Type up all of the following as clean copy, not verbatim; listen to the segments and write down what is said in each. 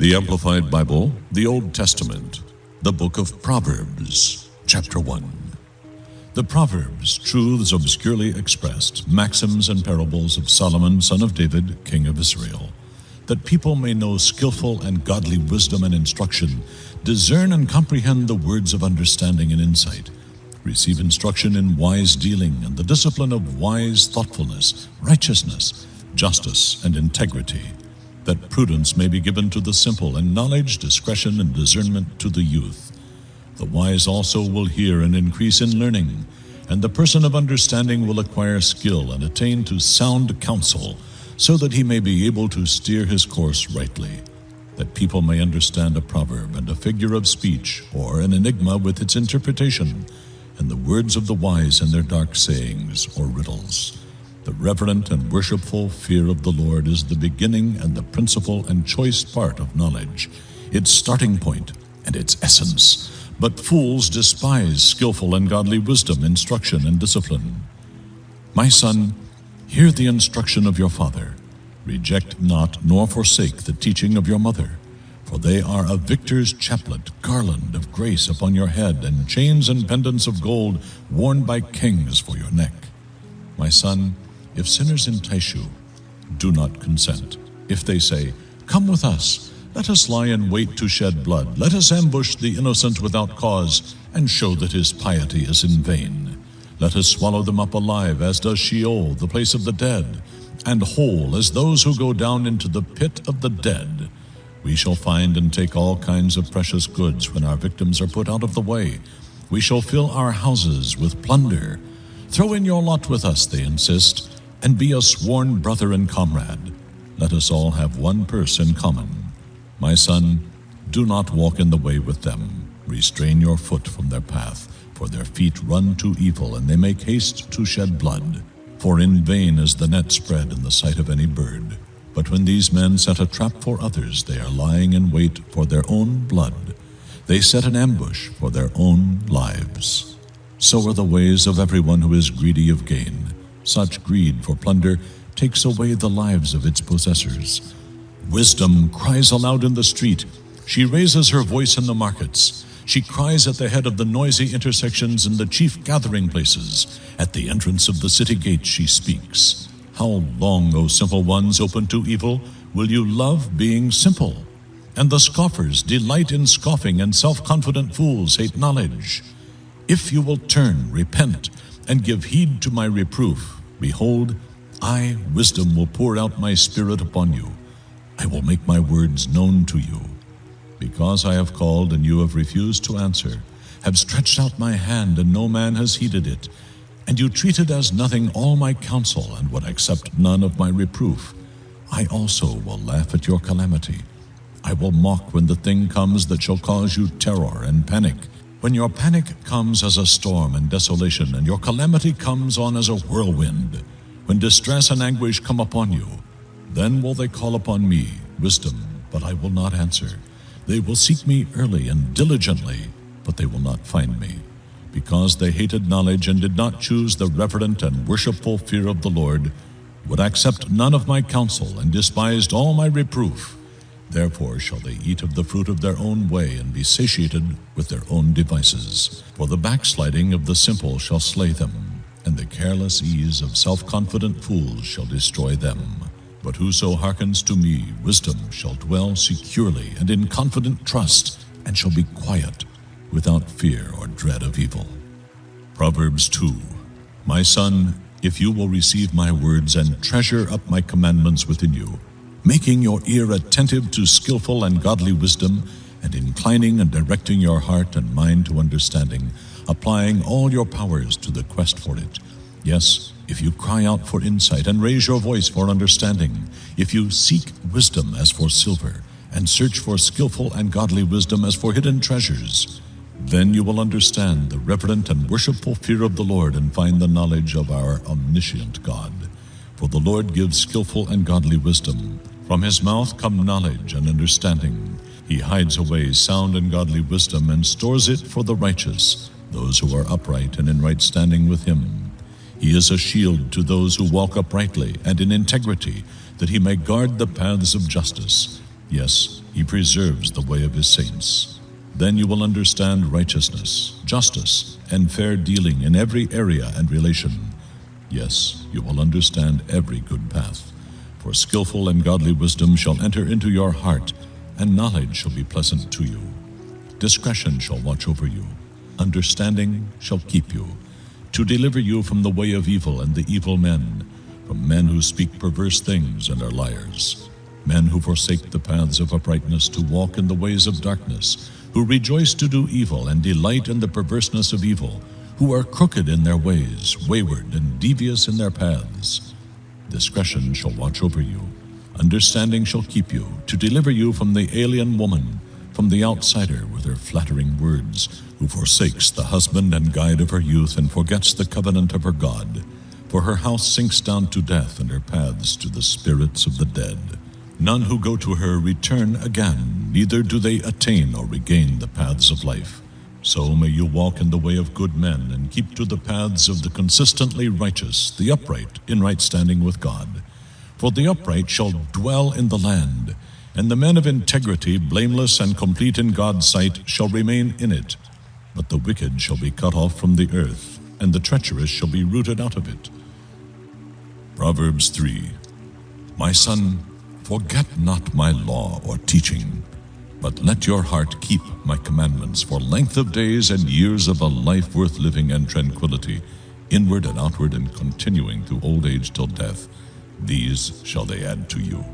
The Amplified Bible, the Old Testament, the Book of Proverbs, Chapter 1. The Proverbs, truths obscurely expressed, maxims and parables of Solomon, son of David, king of Israel, that people may know skillful and godly wisdom and instruction, discern and comprehend the words of understanding and insight, receive instruction in wise dealing and the discipline of wise thoughtfulness, righteousness, justice, and integrity, that prudence may be given to the simple, and knowledge, discretion, and discernment to the youth. The wise also will hear and increase in learning, and the person of understanding will acquire skill and attain to sound counsel, so that he may be able to steer his course rightly, that people may understand a proverb and a figure of speech, or an enigma with its interpretation, and the words of the wise and their dark sayings or riddles. The reverent and worshipful fear of the Lord is the beginning and the principal and choice part of knowledge, its starting point and its essence. But fools despise skillful and godly wisdom, instruction, and discipline. My son, hear the instruction of your father. Reject not nor forsake the teaching of your mother, for they are a victor's chaplet, garland of grace upon your head, and chains and pendants of gold worn by kings for your neck. My son, if sinners entice you, do not consent. If they say, "Come with us, let us lie in wait to shed blood. Let us ambush the innocent without cause, and show that his piety is in vain. Let us swallow them up alive, as does Sheol, the place of the dead, and whole as those who go down into the pit of the dead. We shall find and take all kinds of precious goods when our victims are put out of the way. We shall fill our houses with plunder. Throw in your lot with us," they insist, "and be a sworn brother and comrade. Let us all have one purse in common. My son, do not walk in the way with them. Restrain your foot from their path, for their feet run to evil, and they make haste to shed blood. For in vain is the net spread in the sight of any bird. But when these men set a trap for others, they are lying in wait for their own blood. They set an ambush for their own lives. So are the ways of everyone who is greedy of gain. Such greed for plunder takes away the lives of its possessors. Wisdom cries aloud in the street. She raises her voice in the markets. She cries at the head of the noisy intersections in the chief gathering places. At the entrance of the city gates she speaks. How long, O simple ones, open to evil, will you love being simple? And the scoffers delight in scoffing, and self-confident fools hate knowledge. If you will turn, repent, and give heed to my reproof, behold, I, wisdom, will pour out my spirit upon you. I will make my words known to you. Because I have called and you have refused to answer, have stretched out my hand and no man has heeded it, and you treated as nothing all my counsel and would accept none of my reproof, I also will laugh at your calamity. I will mock when the thing comes that shall cause you terror and panic. When your panic comes as a storm and desolation, and your calamity comes on as a whirlwind, when distress and anguish come upon you, then will they call upon me, wisdom, but I will not answer. They will seek me early and diligently, but they will not find me. Because they hated knowledge and did not choose the reverent and worshipful fear of the Lord, would accept none of my counsel, and despised all my reproof. Therefore shall they eat of the fruit of their own way, and be satiated with their own devices. For the backsliding of the simple shall slay them, and the careless ease of self-confident fools shall destroy them. But whoso hearkens to me, wisdom, shall dwell securely and in confident trust, and shall be quiet, without fear or dread of evil. Proverbs 2. My son, if you will receive my words and treasure up my commandments within you, making your ear attentive to skillful and godly wisdom, and inclining and directing your heart and mind to understanding, applying all your powers to the quest for it. Yes, if you cry out for insight and raise your voice for understanding, if you seek wisdom as for silver, and search for skillful and godly wisdom as for hidden treasures, then you will understand the reverent and worshipful fear of the Lord, and find the knowledge of our omniscient God. For the Lord gives skillful and godly wisdom. From his mouth come knowledge and understanding. He hides away sound and godly wisdom, and stores it for the righteous, those who are upright and in right standing with him. He is a shield to those who walk uprightly and in integrity, that he may guard the paths of justice. Yes, he preserves the way of his saints. Then you will understand righteousness, justice, and fair dealing in every area and relation. Yes, you will understand every good path. For skillful and godly wisdom shall enter into your heart, and knowledge shall be pleasant to you. Discretion shall watch over you. Understanding shall keep you, to deliver you from the way of evil and the evil men, from men who speak perverse things and are liars, men who forsake the paths of uprightness to walk in the ways of darkness, who rejoice to do evil and delight in the perverseness of evil, who are crooked in their ways, wayward and devious in their paths. Discretion shall watch over you. Understanding shall keep you, to deliver you from the alien woman, from the outsider with her flattering words, who forsakes the husband and guide of her youth and forgets the covenant of her God. For her house sinks down to death, and her paths to the spirits of the dead. None who go to her return again, neither do they attain or regain the paths of life. So may you walk in the way of good men, and keep to the paths of the consistently righteous, the upright, in right standing with God. For the upright shall dwell in the land, and the men of integrity, blameless and complete in God's sight, shall remain in it. But the wicked shall be cut off from the earth, and the treacherous shall be rooted out of it. Proverbs 3. My son, forget not my law or teaching, but let your heart keep my commandments, for length of days and years of a life worth living and tranquility, inward and outward and continuing through old age till death, these shall they add to you.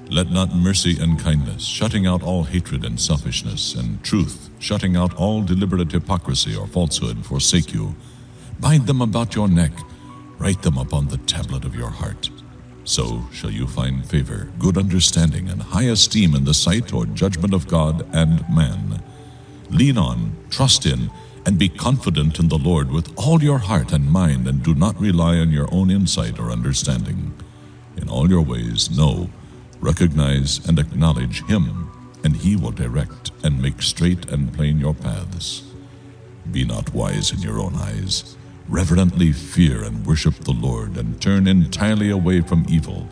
Let not mercy and kindness, shutting out all hatred and selfishness, and truth, shutting out all deliberate hypocrisy or falsehood, forsake you. Bind them about your neck, write them upon the tablet of your heart. So shall you find favor, good understanding, and high esteem in the sight or judgment of God and man. Lean on, trust in, and be confident in the Lord with all your heart and mind, and do not rely on your own insight or understanding. In all your ways know, recognize, and acknowledge Him, and He will direct and make straight and plain your paths. Be not wise in your own eyes. Reverently fear and worship the Lord, and turn entirely away from evil.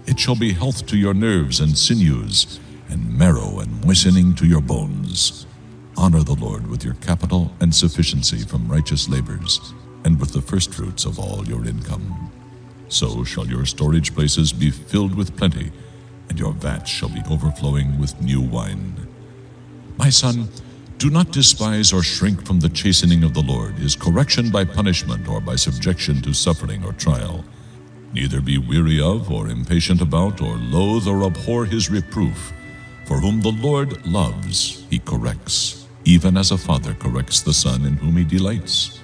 It shall be health to your nerves and sinews, and marrow and moistening to your bones. Honor the Lord with your capital and sufficiency from righteous labors, and with the firstfruits of all your income. So shall your storage places be filled with plenty, and your vats shall be overflowing with new wine. My son, do not despise or shrink from the chastening of the Lord, His correction by punishment or by subjection to suffering or trial. Neither be weary of, or impatient about, or loathe or abhor His reproof. For whom the Lord loves, He corrects, even as a father corrects the son in whom He delights.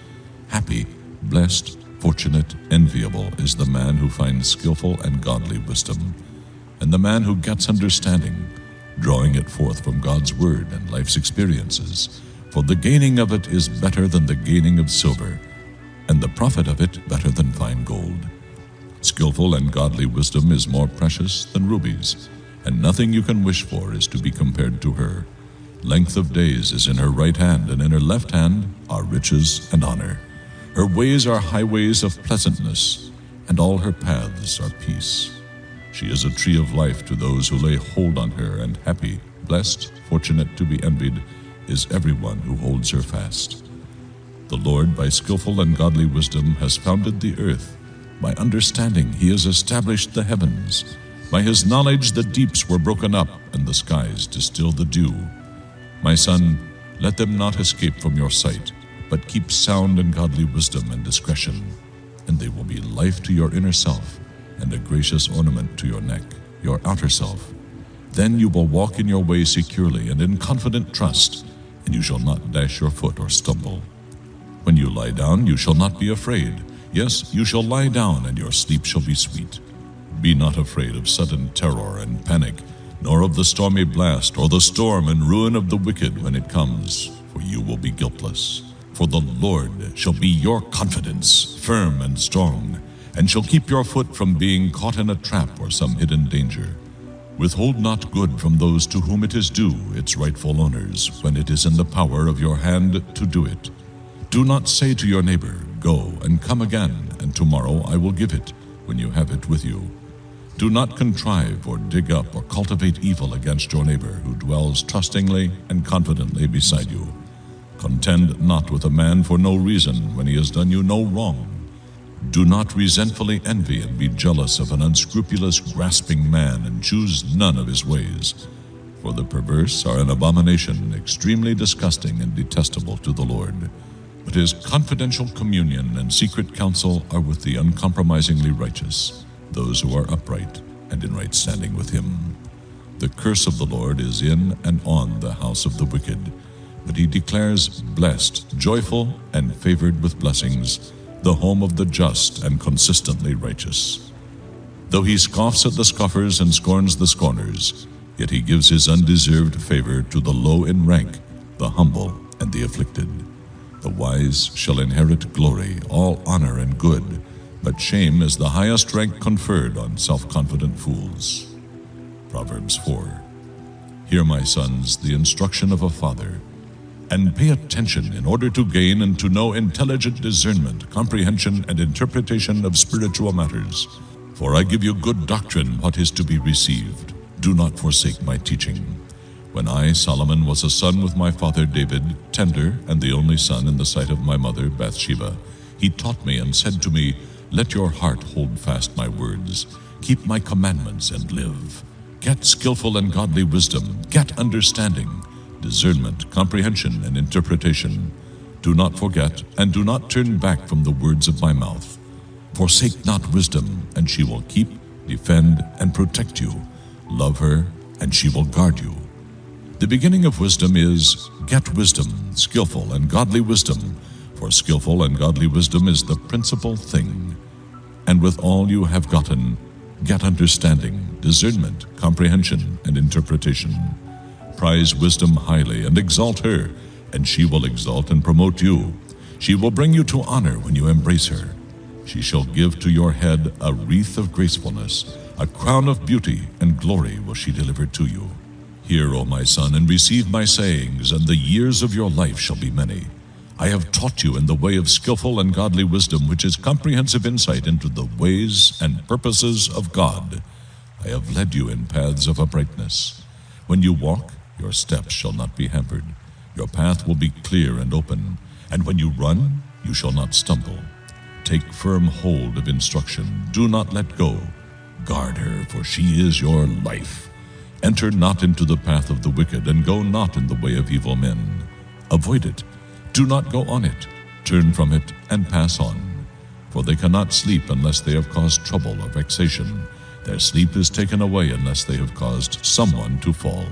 Happy, blessed, fortunate, enviable is the man who finds skillful and godly wisdom, and the man who gets understanding, drawing it forth from God's word and life's experiences. For the gaining of it is better than the gaining of silver, and the profit of it better than fine gold. Skillful and godly wisdom is more precious than rubies, and nothing you can wish for is to be compared to her. Length of days is in her right hand, and in her left hand are riches and honor. Her ways are highways of pleasantness, and all her paths are peace. She is a tree of life to those who lay hold on her, and happy, blessed, fortunate to be envied is everyone who holds her fast. The Lord, by skillful and godly wisdom, has founded the earth. By understanding He has established the heavens. By His knowledge the deeps were broken up, and the skies distill the dew. My son, let them not escape from your sight, but keep sound and godly wisdom and discretion, and they will be life to your inner self, and a gracious ornament to your neck, your outer self. Then you will walk in your way securely and in confident trust, and you shall not dash your foot or stumble. When you lie down, you shall not be afraid. Yes, you shall lie down, and your sleep shall be sweet. Be not afraid of sudden terror and panic, nor of the stormy blast, or the storm and ruin of the wicked when it comes, for you will be guiltless. For the Lord shall be your confidence, firm and strong, and shall keep your foot from being caught in a trap or some hidden danger. Withhold not good from those to whom it is due, its rightful owners, when it is in the power of your hand to do it. Do not say to your neighbor, Go and come again, and tomorrow I will give it, when you have it with you. Do not contrive or dig up or cultivate evil against your neighbor who dwells trustingly and confidently beside you. Contend not with a man for no reason when he has done you no wrong. Do not resentfully envy and be jealous of an unscrupulous, grasping man, and choose none of his ways. For the perverse are an abomination, extremely disgusting and detestable to the Lord. But his confidential communion and secret counsel are with the uncompromisingly righteous, those who are upright and in right standing with him. The curse of the Lord is in and on the house of the wicked, but he declares blessed, joyful, and favored with blessings, the home of the just and consistently righteous. Though he scoffs at the scoffers and scorns the scorners, yet he gives his undeserved favor to the low in rank, the humble, and the afflicted. The wise shall inherit glory, all honor and good, but shame is the highest rank conferred on self-confident fools. Proverbs 4. Hear, my sons, the instruction of a father, and pay attention in order to gain and to know intelligent discernment, comprehension, and interpretation of spiritual matters. For I give you good doctrine, what is to be received. Do not forsake my teaching. When I, Solomon, was a son with my father David, tender and the only son in the sight of my mother Bathsheba, he taught me and said to me, Let your heart hold fast my words. Keep my commandments and live. Get skillful and godly wisdom. Get understanding, discernment, comprehension, and interpretation. Do not forget, and do not turn back from the words of my mouth. Forsake not wisdom, and she will keep, defend, and protect you. Love her, and she will guard you. The beginning of wisdom is, get wisdom, skillful and godly wisdom, for skillful and godly wisdom is the principal thing. And with all you have gotten, get understanding, discernment, comprehension, and interpretation. Prize wisdom highly and exalt her, and she will exalt and promote you. She will bring you to honor when you embrace her. She shall give to your head a wreath of gracefulness, a crown of beauty and glory will she deliver to you. Hear, O my son, and receive my sayings, and the years of your life shall be many. I have taught you in the way of skillful and godly wisdom, which is comprehensive insight into the ways and purposes of God. I have led you in paths of uprightness. When you walk, your steps shall not be hampered. Your path will be clear and open, and when you run, you shall not stumble. Take firm hold of instruction. Do not let go. Guard her, for she is your life. Enter not into the path of the wicked, and go not in the way of evil men. Avoid it. Do not go on it. Turn from it and pass on. For they cannot sleep unless they have caused trouble or vexation. Their sleep is taken away unless they have caused someone to fall.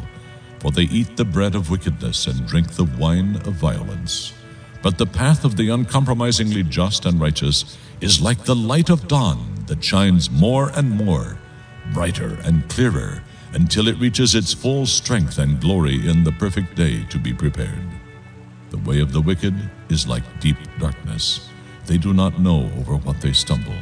For they eat the bread of wickedness and drink the wine of violence. But the path of the uncompromisingly just and righteous is like the light of dawn that shines more and more, brighter and clearer, until it reaches its full strength and glory in the perfect day to be prepared. The way of the wicked is like deep darkness. They do not know over what they stumble.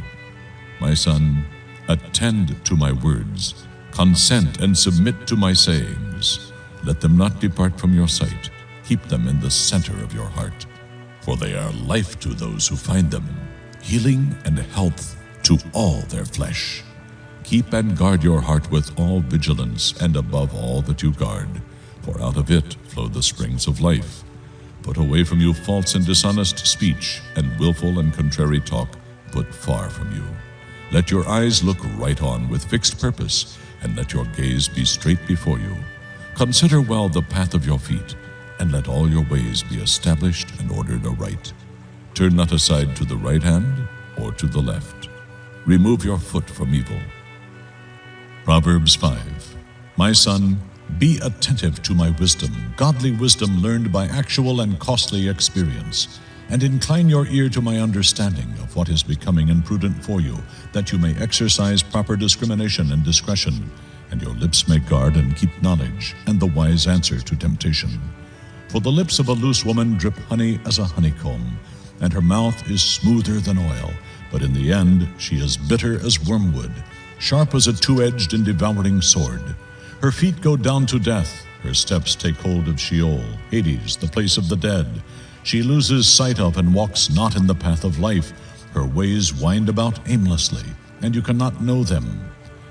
My son, attend to my words. Consent and submit to my sayings. Let them not depart from your sight. Keep them in the center of your heart. For they are life to those who find them, healing and health to all their flesh. Keep and guard your heart with all vigilance, and above all that you guard, for out of it flow the springs of life. Put away from you false and dishonest speech, and willful and contrary talk put far from you. Let your eyes look right on with fixed purpose, and let your gaze be straight before you. Consider well the path of your feet, and let all your ways be established and ordered aright. Turn not aside to the right hand or to the left. Remove your foot from evil. Proverbs 5. My son, be attentive to my wisdom, godly wisdom learned by actual and costly experience, and incline your ear to my understanding of what is becoming and prudent for you, that you may exercise proper discrimination and discretion, and your lips may guard and keep knowledge, and the wise answer to temptation. For the lips of a loose woman drip honey as a honeycomb, and her mouth is smoother than oil, but in the end she is bitter as wormwood, sharp as a two-edged and devouring sword. Her feet go down to death, her steps take hold of Sheol, Hades, the place of the dead. She loses sight of and walks not in the path of life. Her ways wind about aimlessly, and you cannot know them.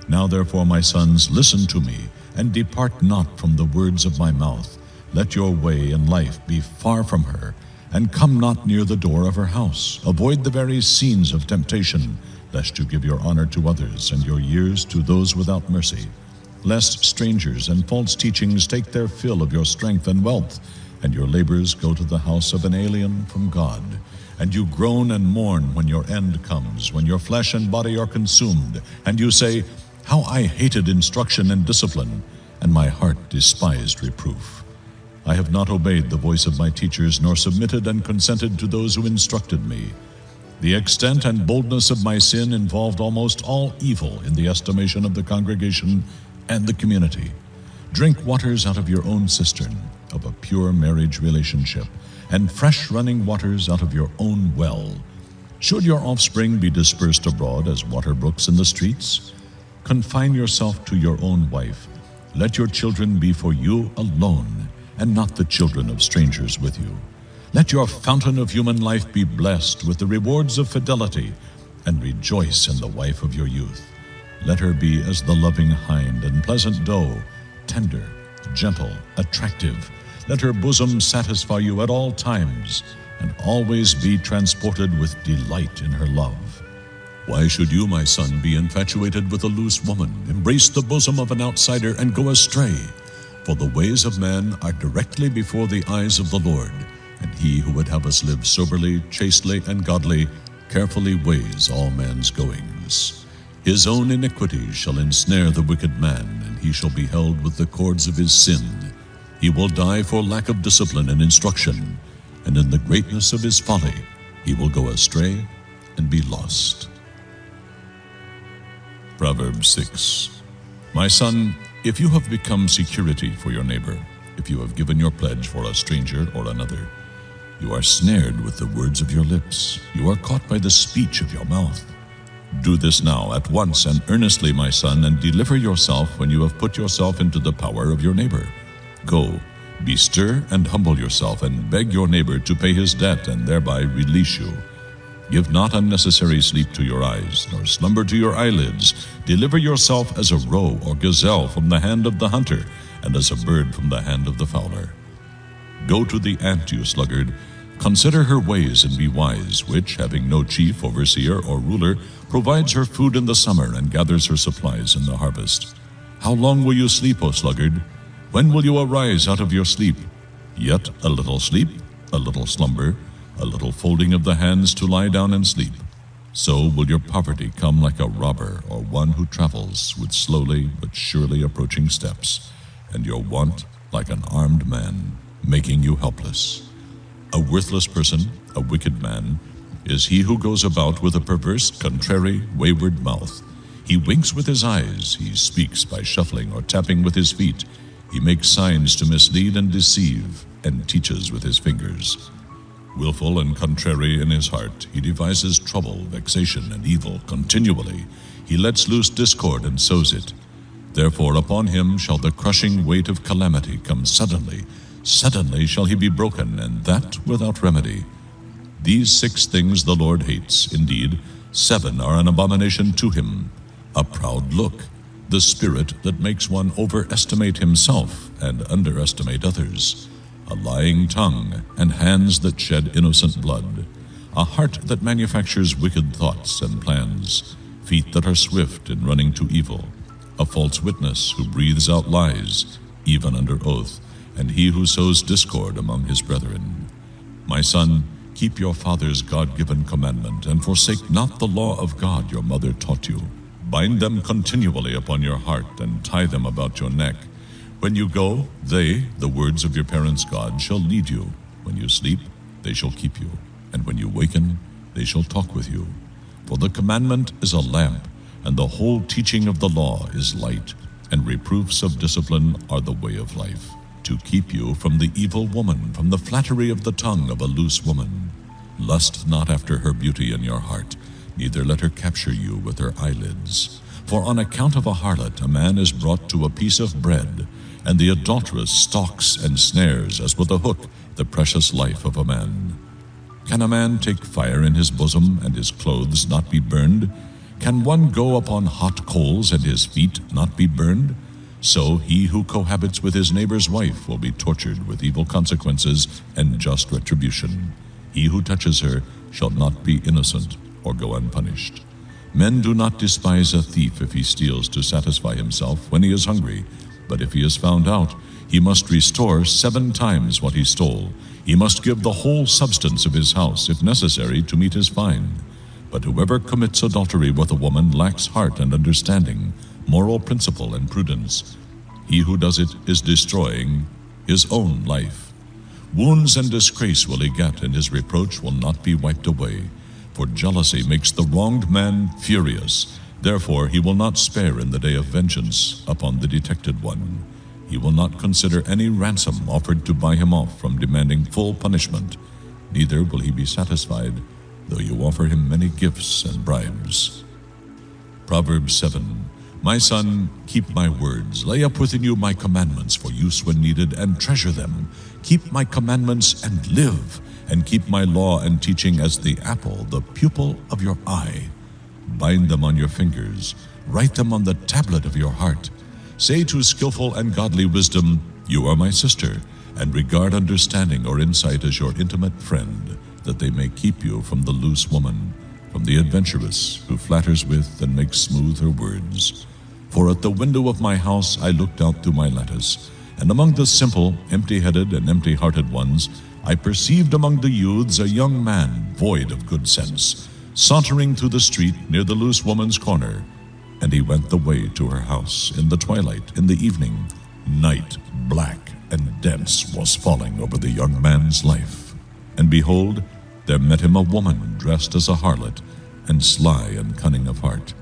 Now therefore, my sons, listen to me, and depart not from the words of my mouth. Let your way in life be far from her, and come not near the door of her house. Avoid the very scenes of temptation, lest you give your honor to others, and your years to those without mercy. Lest strangers and false teachings take their fill of your strength and wealth, and your labors go to the house of an alien from God. And you groan and mourn when your end comes, when your flesh and body are consumed, and you say, How I hated instruction and discipline, and my heart despised reproof. I have not obeyed the voice of my teachers, nor submitted and consented to those who instructed me. The extent and boldness of my sin involved almost all evil in the estimation of the congregation and the community. Drink waters out of your own cistern, of a pure marriage relationship, and fresh running waters out of your own well. Should your offspring be dispersed abroad as water brooks in the streets? Confine yourself to your own wife. Let your children be for you alone, and not the children of strangers with you. Let your fountain of human life be blessed with the rewards of fidelity, and rejoice in the wife of your youth. Let her be as the loving hind and pleasant doe, tender, gentle, attractive. Let her bosom satisfy you at all times, and always be transported with delight in her love. Why should you, my son, be infatuated with a loose woman, embrace the bosom of an outsider, and go astray? For the ways of man are directly before the eyes of the Lord, and he who would have us live soberly, chastely, and godly carefully weighs all man's goings. His own iniquities shall ensnare the wicked man, and he shall be held with the cords of his sin. He will die for lack of discipline and instruction, and in the greatness of his folly he will go astray and be lost. Proverbs 6. My son, if you have become security for your neighbor, if you have given your pledge for a stranger or another, you are snared with the words of your lips. You are caught by the speech of your mouth. Do this now at once and earnestly, my son, and deliver yourself when you have put yourself into the power of your neighbor. Go, bestir and humble yourself, and beg your neighbor to pay his debt, and thereby release you. Give not unnecessary sleep to your eyes, nor slumber to your eyelids. Deliver yourself as a roe or gazelle from the hand of the hunter, and as a bird from the hand of the fowler. Go to the ant, you sluggard. Consider her ways and be wise, which, having no chief, overseer, or ruler, provides her food in the summer and gathers her supplies in the harvest. How long will you sleep, O sluggard? When will you arise out of your sleep? Yet a little sleep, a little slumber, a little folding of the hands to lie down and sleep. So will your poverty come like a robber, or one who travels with slowly but surely approaching steps, and your want like an armed man, making you helpless. A worthless person, a wicked man, is he who goes about with a perverse, contrary, wayward mouth. He winks with his eyes, he speaks by shuffling or tapping with his feet. He makes signs to mislead and deceive, and teaches with his fingers. Willful and contrary in his heart, he devises trouble, vexation, and evil continually. He lets loose discord and sows it. Therefore upon him shall the crushing weight of calamity come suddenly. Suddenly shall he be broken, and that without remedy. These 6 things the Lord hates. Indeed, 7 are an abomination to him: a proud look, the spirit that makes one overestimate himself and underestimate others, a lying tongue, and hands that shed innocent blood, a heart that manufactures wicked thoughts and plans, feet that are swift in running to evil, a false witness who breathes out lies, even under oath, and he who sows discord among his brethren. My son, keep your father's God-given commandment, and forsake not the law of God your mother taught you. Bind them continually upon your heart, and tie them about your neck. When you go, they, the words of your parents' God, shall lead you. When you sleep, they shall keep you. And when you waken, they shall talk with you. For the commandment is a lamp, and the whole teaching of the law is light, and reproofs of discipline are the way of life, to keep you from the evil woman, from the flattery of the tongue of a loose woman. Lust not after her beauty in your heart, neither let her capture you with her eyelids. For on account of a harlot a man is brought to a piece of bread, and the adulteress stalks and snares as with a hook the precious life of a man. Can a man take fire in his bosom, and his clothes not be burned? Can one go upon hot coals and his feet not be burned? So he who cohabits with his neighbor's wife will be tortured with evil consequences and just retribution. He who touches her shall not be innocent or go unpunished. Men do not despise a thief if he steals to satisfy himself when he is hungry, but if he is found out, he must restore 7 times what he stole. He must give the whole substance of his house, if necessary, to meet his fine. But whoever commits adultery with a woman lacks heart and understanding, moral principle and prudence. He who does it is destroying his own life. Wounds and disgrace will he get, and his reproach will not be wiped away. For jealousy makes the wronged man furious. Therefore he will not spare in the day of vengeance upon the detected one. He will not consider any ransom offered to buy him off from demanding full punishment. Neither will he be satisfied, though you offer him many gifts and bribes. Proverbs 7. My son, keep my words. Lay up within you my commandments for use when needed, and treasure them. Keep my commandments and live, and keep my law and teaching as the apple, the pupil of your eye. Bind them on your fingers. Write them on the tablet of your heart. Say to skillful and godly wisdom, you are my sister, and regard understanding or insight as your intimate friend, that they may keep you from the loose woman, from the adventuress who flatters with and makes smooth her words. For at the window of my house I looked out through my lattice, and among the simple, empty-headed, and empty-hearted ones, I perceived among the youths a young man void of good sense, sauntering through the street near the loose woman's corner. And he went the way to her house in the twilight, in the evening. Night, black and dense, was falling over the young man's life. And behold, there met him a woman dressed as a harlot, and sly and cunning of heart.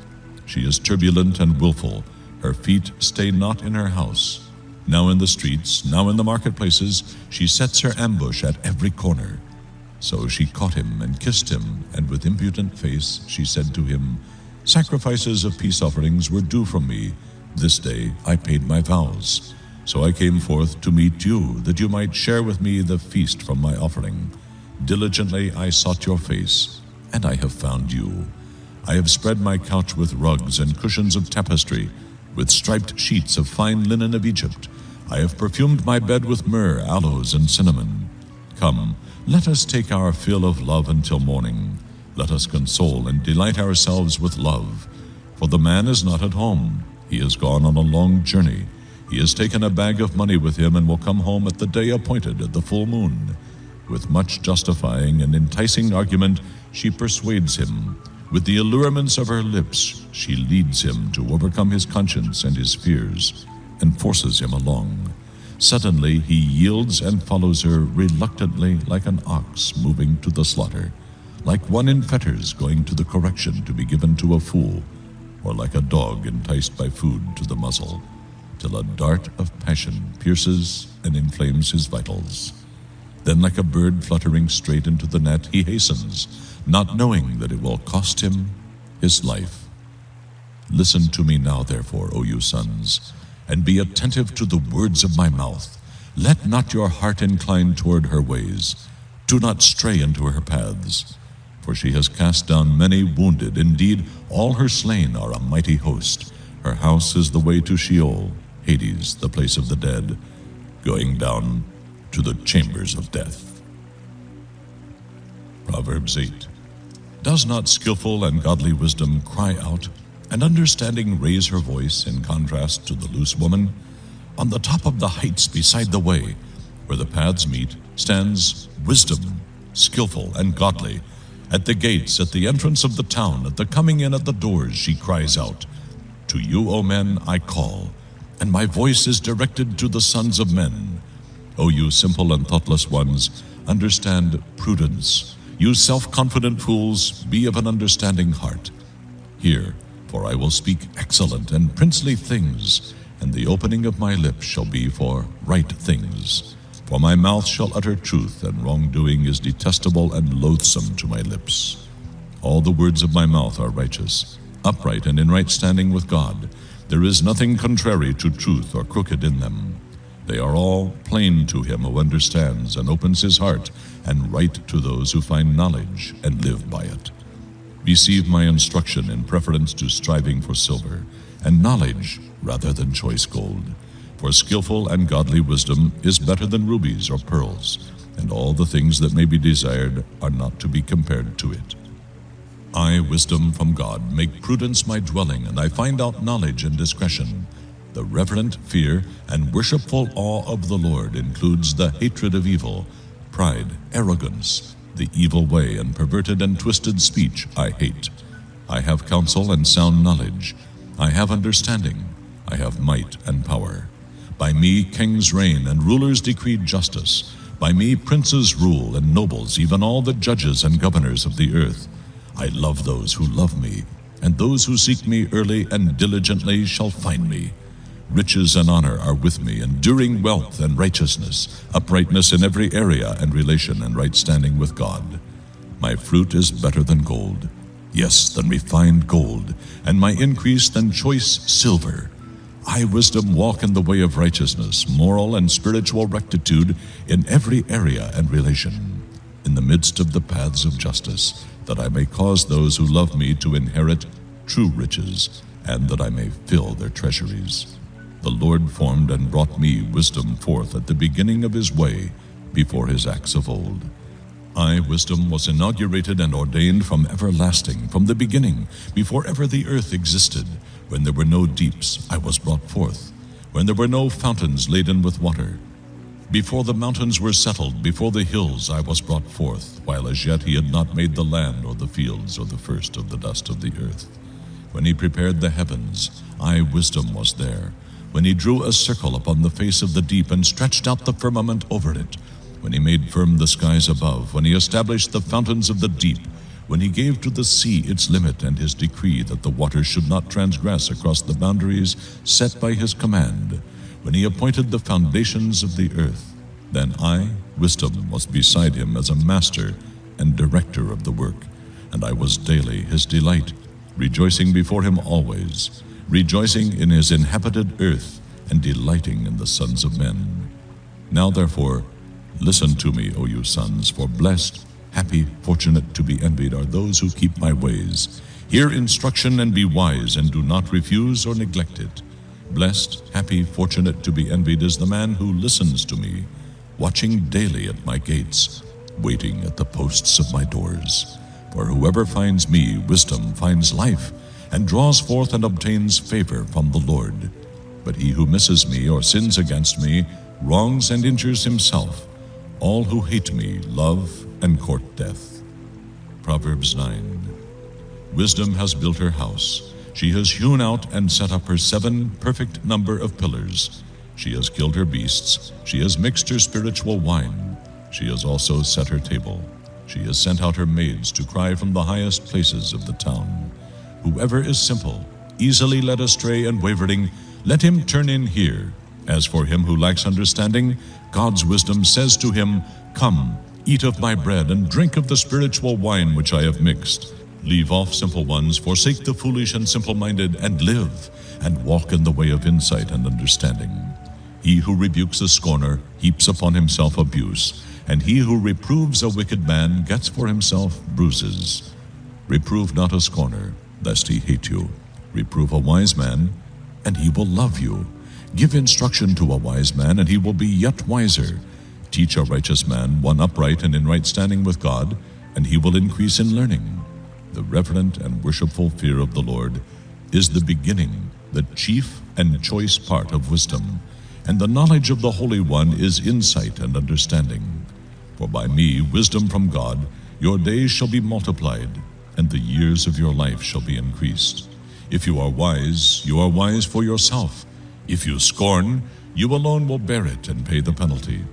She is turbulent and willful. Her feet stay not in her house. Now in the streets, now in the marketplaces, she sets her ambush at every corner. So she caught him and kissed him, and with impudent face she said to him, Sacrifices of peace offerings were due from me. This day I paid my vows. So I came forth to meet you, that you might share with me the feast from my offering. Diligently I sought your face, and I have found you. I have spread my couch with rugs and cushions of tapestry, with striped sheets of fine linen of Egypt. I have perfumed my bed with myrrh, aloes, and cinnamon. Come, let us take our fill of love until morning. Let us console and delight ourselves with love. For the man is not at home. He has gone on a long journey. He has taken a bag of money with him and will come home at the day appointed at the full moon. With much justifying and enticing argument, she persuades him. With the allurements of her lips, she leads him to overcome his conscience and his fears, and forces him along. Suddenly he yields and follows her reluctantly, like an ox moving to the slaughter, like one in fetters going to the correction to be given to a fool, or like a dog enticed by food to the muzzle, till a dart of passion pierces and inflames his vitals. Then like a bird fluttering straight into the net, he hastens, not knowing that it will cost him his life. Listen to me now, therefore, O you sons, and be attentive to the words of my mouth. Let not your heart incline toward her ways. Do not stray into her paths. For she has cast down many wounded. Indeed, all her slain are a mighty host. Her house is the way to Sheol, Hades, the place of the dead, going down to the chambers of death. Proverbs 8. Does not skillful and godly wisdom cry out, and understanding raise her voice in contrast to the loose woman? On the top of the heights beside the way, where the paths meet, stands wisdom, skillful and godly. At the gates, at the entrance of the town, at the coming in at the doors, she cries out, To you, O men, I call, and my voice is directed to the sons of men. O you simple and thoughtless ones, understand prudence. You self-confident fools, be of an understanding heart. Hear, for I will speak excellent and princely things, and the opening of my lips shall be for right things. For my mouth shall utter truth, and wrongdoing is detestable and loathsome to my lips. All the words of my mouth are righteous, upright and in right standing with God. There is nothing contrary to truth or crooked in them. They are all plain to him who understands and opens his heart, and right to those who find knowledge and live by it. Receive my instruction in preference to striving for silver, and knowledge rather than choice gold. For skillful and godly wisdom is better than rubies or pearls, and all the things that may be desired are not to be compared to it. I, wisdom from God, make prudence my dwelling, and I find out knowledge and discretion. The reverent fear and worshipful awe of the Lord includes the hatred of evil, pride, arrogance, the evil way and perverted and twisted speech I hate. I have counsel and sound knowledge. I have understanding. I have might and power. By me kings reign and rulers decree justice. By me princes rule and nobles, even all the judges and governors of the earth. I love those who love me, and those who seek me early and diligently shall find me. Riches and honor are with me, enduring wealth and righteousness, uprightness in every area and relation, and right standing with God. My fruit is better than gold, yes, than refined gold, and my increase than choice silver. I, wisdom, walk in the way of righteousness, moral and spiritual rectitude in every area and relation, in the midst of the paths of justice, that I may cause those who love me to inherit true riches, and that I may fill their treasuries. The Lord formed and brought me wisdom forth at the beginning of his way, before his acts of old. I, wisdom, was inaugurated and ordained from everlasting, from the beginning, before ever the earth existed. When there were no deeps, I was brought forth. When there were no fountains laden with water. Before the mountains were settled, before the hills I was brought forth, while as yet he had not made the land or the fields or the first of the dust of the earth. When he prepared the heavens, I, wisdom, was there. When he drew a circle upon the face of the deep and stretched out the firmament over it. When he made firm the skies above, when he established the fountains of the deep, when he gave to the sea its limit and his decree that the waters should not transgress across the boundaries set by his command, when he appointed the foundations of the earth, then I, wisdom, was beside him as a master and director of the work, and I was daily his delight, rejoicing before him always, rejoicing in his inhabited earth, and delighting in the sons of men. Now therefore, listen to me, O you sons, for blessed, happy, fortunate, to be envied are those who keep my ways. Hear instruction and be wise, and do not refuse or neglect it. Blessed, happy, fortunate, to be envied is the man who listens to me, watching daily at my gates, waiting at the posts of my doors. For whoever finds me, wisdom, finds life, and draws forth and obtains favor from the Lord. But he who misses me or sins against me wrongs and injures himself. All who hate me love and court death. Proverbs 9. Wisdom has built her house. She has hewn out and set up her 7 perfect number of pillars. She has killed her beasts. She has mixed her spiritual wine. She has also set her table. She has sent out her maids to cry from the highest places of the town. Whoever is simple, easily led astray and wavering, let him turn in here. As for him who lacks understanding, God's wisdom says to him, Come, eat of my bread and drink of the spiritual wine which I have mixed. Leave off simple ones, forsake the foolish and simple-minded, and live, and walk in the way of insight and understanding. He who rebukes a scorner heaps upon himself abuse, and he who reproves a wicked man gets for himself bruises. Reprove not a scorner, lest he hate you. Reprove a wise man, and he will love you. Give instruction to a wise man, and he will be yet wiser. Teach a righteous man one upright and in right standing with God, and he will increase in learning. The reverent and worshipful fear of the Lord is the beginning, the chief and choice part of wisdom, and the knowledge of the Holy One is insight and understanding. For by me, wisdom from God, your days shall be multiplied, and the years of your life shall be increased. If you are wise for yourself. If you scorn, you alone will bear it and pay the penalty.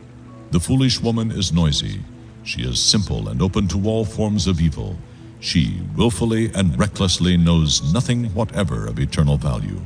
The foolish woman is noisy. She is simple and open to all forms of evil. She willfully and recklessly knows nothing whatever of eternal value.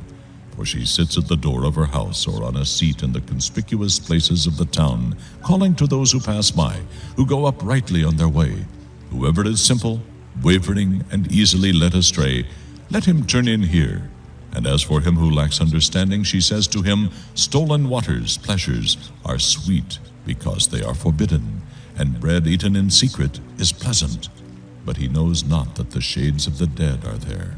For she sits at the door of her house or on a seat in the conspicuous places of the town, calling to those who pass by, who go uprightly on their way. Whoever is simple, wavering, and easily led astray, let him turn in here. And as for him who lacks understanding, she says to him, Stolen waters, pleasures, are sweet because they are forbidden, and bread eaten in secret is pleasant. but he knows not that the shades of the dead are there,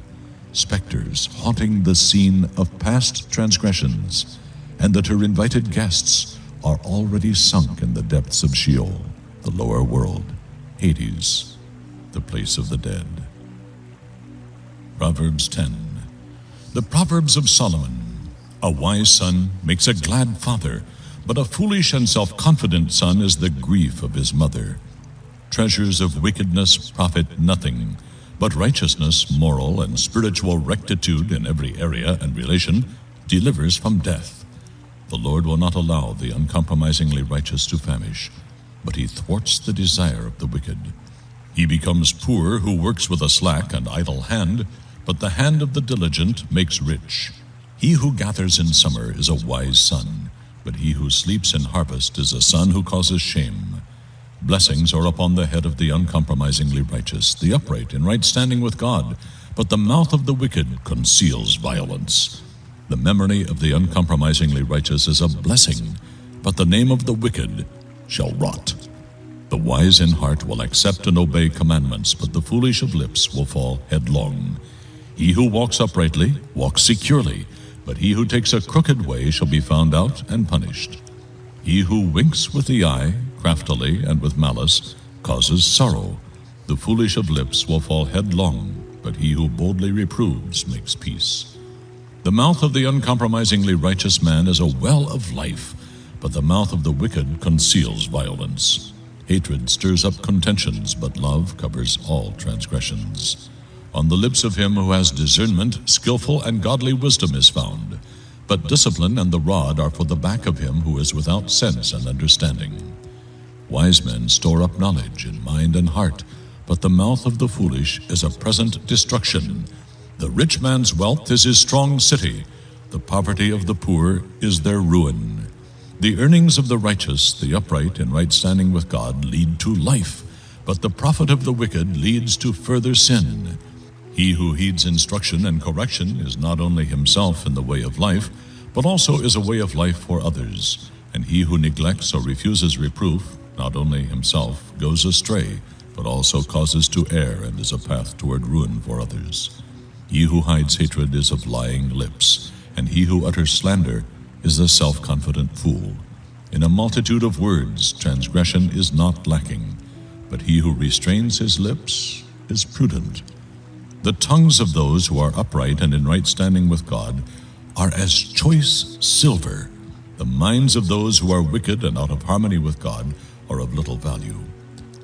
specters haunting the scene of past transgressions, and that her invited guests are already sunk in the depths of Sheol, the lower world, Hades, the place of the dead. Proverbs 10. The Proverbs of Solomon. A wise son makes a glad father, but a foolish and self-confident son is the grief of his mother. Treasures of wickedness profit nothing, but righteousness, moral and spiritual rectitude in every area and relation delivers from death. The Lord will not allow the uncompromisingly righteous to famish, but he thwarts the desire of the wicked. He becomes poor who works with a slack and idle hand, but the hand of the diligent makes rich. He who gathers in summer is a wise son, but he who sleeps in harvest is a son who causes shame. Blessings are upon the head of the uncompromisingly righteous, the upright in right standing with God, but the mouth of the wicked conceals violence. The memory of the uncompromisingly righteous is a blessing, but the name of the wicked shall rot. The wise in heart will accept and obey commandments, but the foolish of lips will fall headlong. He who walks uprightly walks securely, but he who takes a crooked way shall be found out and punished. He who winks with the eye, craftily and with malice, causes sorrow. The foolish of lips will fall headlong, but he who boldly reproves makes peace. The mouth of the uncompromisingly righteous man is a well of life, but the mouth of the wicked conceals violence. Hatred stirs up contentions, but love covers all transgressions. On the lips of him who has discernment, skillful and godly wisdom is found. But discipline and the rod are for the back of him who is without sense and understanding. Wise men store up knowledge in mind and heart, but the mouth of the foolish is a present destruction. The rich man's wealth is his strong city. The poverty of the poor is their ruin. The earnings of the righteous, the upright in right standing with God, lead to life, but the profit of the wicked leads to further sin. He who heeds instruction and correction is not only himself in the way of life, but also is a way of life for others. And he who neglects or refuses reproof, not only himself goes astray, but also causes to err and is a path toward ruin for others. He who hides hatred is of lying lips, and he who utters slander is a self-confident fool. In a multitude of words, transgression is not lacking, but he who restrains his lips is prudent. The tongues of those who are upright and in right standing with God are as choice silver. The minds of those who are wicked and out of harmony with God are of little value.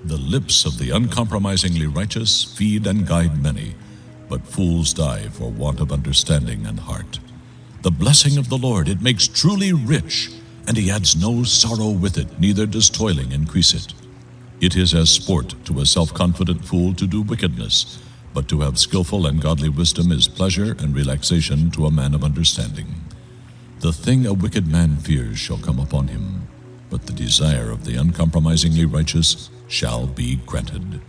The lips of the uncompromisingly righteous feed and guide many, but fools die for want of understanding and heart. The blessing of the Lord, it makes truly rich, and he adds no sorrow with it, neither does toiling increase it. It is as sport to a self-confident fool to do wickedness, but to have skillful and godly wisdom is pleasure and relaxation to a man of understanding. The thing a wicked man fears shall come upon him, but the desire of the uncompromisingly righteous shall be granted.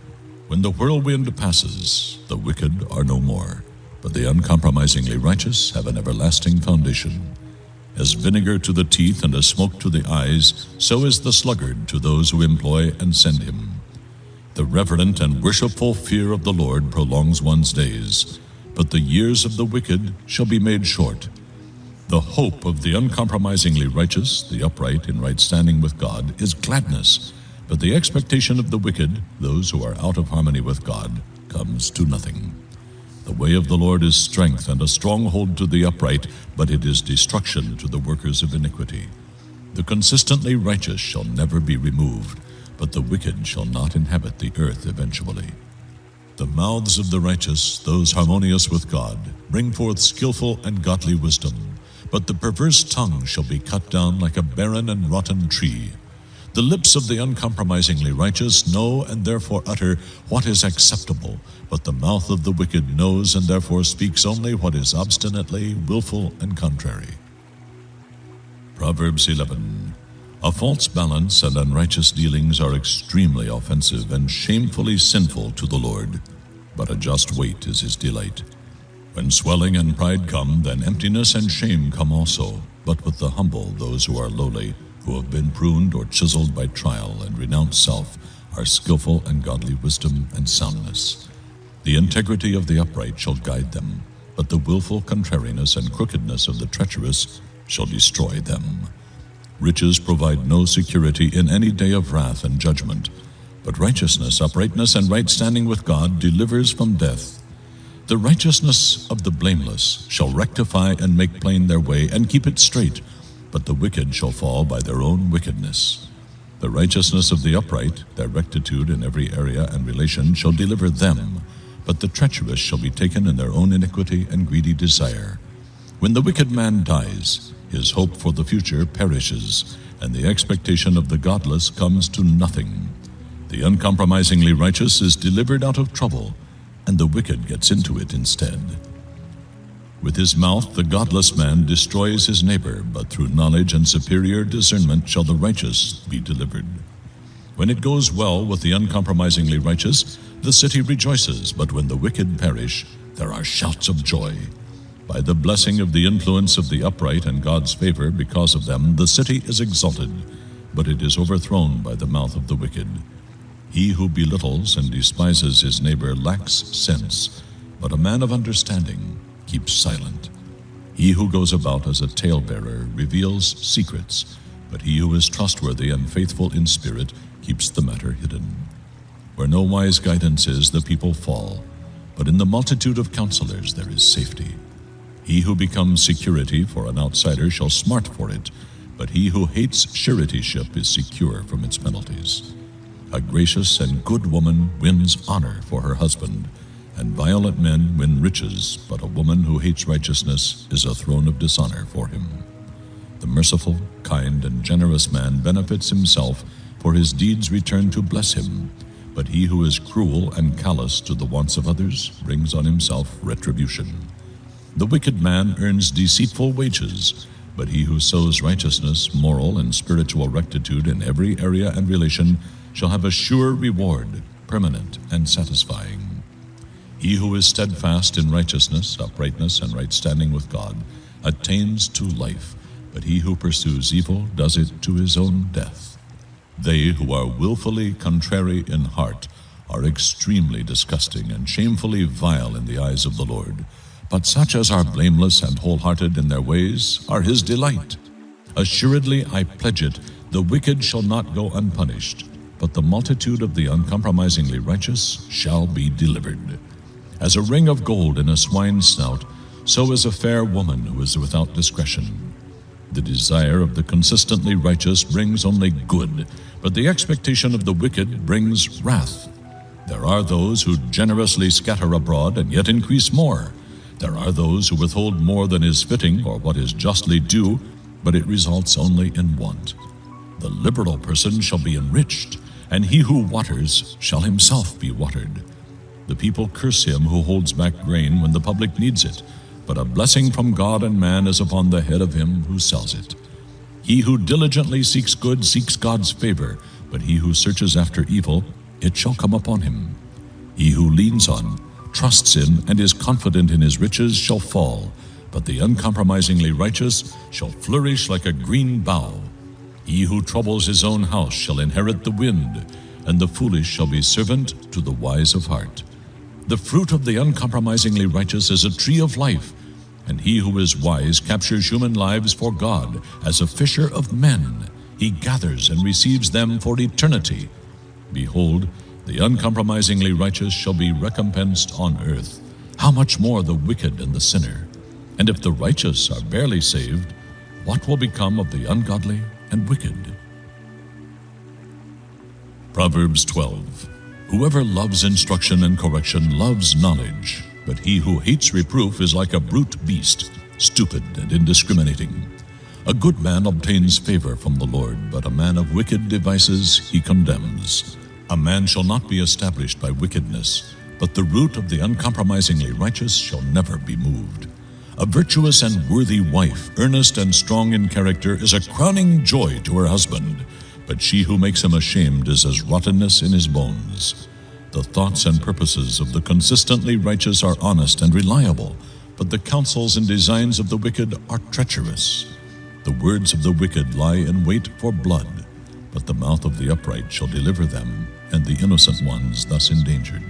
When the whirlwind passes, the wicked are no more, but the uncompromisingly righteous have an everlasting foundation. As vinegar to the teeth and as smoke to the eyes, so is the sluggard to those who employ and send him. The reverent and worshipful fear of the Lord prolongs one's days, but the years of the wicked shall be made short. The hope of the uncompromisingly righteous, the upright in right standing with God, is gladness, but the expectation of the wicked, those who are out of harmony with God, comes to nothing. The way of the Lord is strength and a stronghold to the upright, but it is destruction to the workers of iniquity. The consistently righteous shall never be removed, but the wicked shall not inhabit the earth eventually. The mouths of the righteous, those harmonious with God, bring forth skillful and godly wisdom, but the perverse tongue shall be cut down like a barren and rotten tree. The lips of the uncompromisingly righteous know and therefore utter what is acceptable, but the mouth of the wicked knows and therefore speaks only what is obstinately willful and contrary. Proverbs 11. A false balance and unrighteous dealings are extremely offensive and shamefully sinful to the Lord, but a just weight is his delight. When swelling and pride come, then emptiness and shame come also, but with the humble those who are lowly, who have been pruned or chiseled by trial and renounce self, are skillful and godly wisdom and soundness. The integrity of the upright shall guide them, but the willful contrariness and crookedness of the treacherous shall destroy them. Riches provide no security in any day of wrath and judgment, but righteousness, uprightness, and right standing with God delivers from death. The righteousness of the blameless shall rectify and make plain their way and keep it straight, but the wicked shall fall by their own wickedness. The righteousness of the upright, their rectitude in every area and relation, shall deliver them, but the treacherous shall be taken in their own iniquity and greedy desire. When the wicked man dies, his hope for the future perishes, and the expectation of the godless comes to nothing. The uncompromisingly righteous is delivered out of trouble, and the wicked gets into it instead. With his mouth the godless man destroys his neighbor, but through knowledge and superior discernment shall the righteous be delivered. When it goes well with the uncompromisingly righteous, the city rejoices, but when the wicked perish, there are shouts of joy. By the blessing of the influence of the upright and God's favor because of them, the city is exalted, but it is overthrown by the mouth of the wicked. He who belittles and despises his neighbor lacks sense, but a man of understanding keeps silent. He who goes about as a talebearer reveals secrets, but he who is trustworthy and faithful in spirit keeps the matter hidden. Where no wise guidance is, the people fall, but in the multitude of counselors there is safety. He who becomes security for an outsider shall smart for it, but he who hates suretyship is secure from its penalties. A gracious and good woman wins honor for her husband, and violent men win riches, but a woman who hates righteousness is a throne of dishonor for him. The merciful, kind, and generous man benefits himself, for his deeds return to bless him, but he who is cruel and callous to the wants of others brings on himself retribution. The wicked man earns deceitful wages, but he who sows righteousness, moral and spiritual rectitude in every area and relation shall have a sure reward, permanent and satisfying. He who is steadfast in righteousness, uprightness, and right standing with God attains to life, but he who pursues evil does it to his own death. They who are willfully contrary in heart are extremely disgusting and shamefully vile in the eyes of the Lord, but such as are blameless and wholehearted in their ways are his delight. Assuredly I pledge it, the wicked shall not go unpunished, but the multitude of the uncompromisingly righteous shall be delivered. As a ring of gold in a swine's snout, so is a fair woman who is without discretion. The desire of the consistently righteous brings only good, but the expectation of the wicked brings wrath. There are those who generously scatter abroad and yet increase more. There are those who withhold more than is fitting or what is justly due, but it results only in want. The liberal person shall be enriched, and he who waters shall himself be watered. The people curse him who holds back grain when the public needs it, but a blessing from God and man is upon the head of him who sells it. He who diligently seeks good seeks God's favor, but he who searches after evil, it shall come upon him. He who leans on, trusts in, and is confident in his riches shall fall, but the uncompromisingly righteous shall flourish like a green bough. He who troubles his own house shall inherit the wind, and the foolish shall be servant to the wise of heart. The fruit of the uncompromisingly righteous is a tree of life, and he who is wise captures human lives for God. As a fisher of men, he gathers and receives them for eternity. Behold, the uncompromisingly righteous shall be recompensed on earth. How much more the wicked and the sinner? And if the righteous are barely saved, what will become of the ungodly and wicked? Proverbs 12. Whoever loves instruction and correction loves knowledge, but he who hates reproof is like a brute beast, stupid and indiscriminating. A good man obtains favor from the Lord, but a man of wicked devices he condemns. A man shall not be established by wickedness, but the root of the uncompromisingly righteous shall never be moved. A virtuous and worthy wife, earnest and strong in character, is a crowning joy to her husband, but she who makes him ashamed is as rottenness in his bones. The thoughts and purposes of the consistently righteous are honest and reliable, but the counsels and designs of the wicked are treacherous. The words of the wicked lie in wait for blood, but the mouth of the upright shall deliver them, and the innocent ones thus endangered.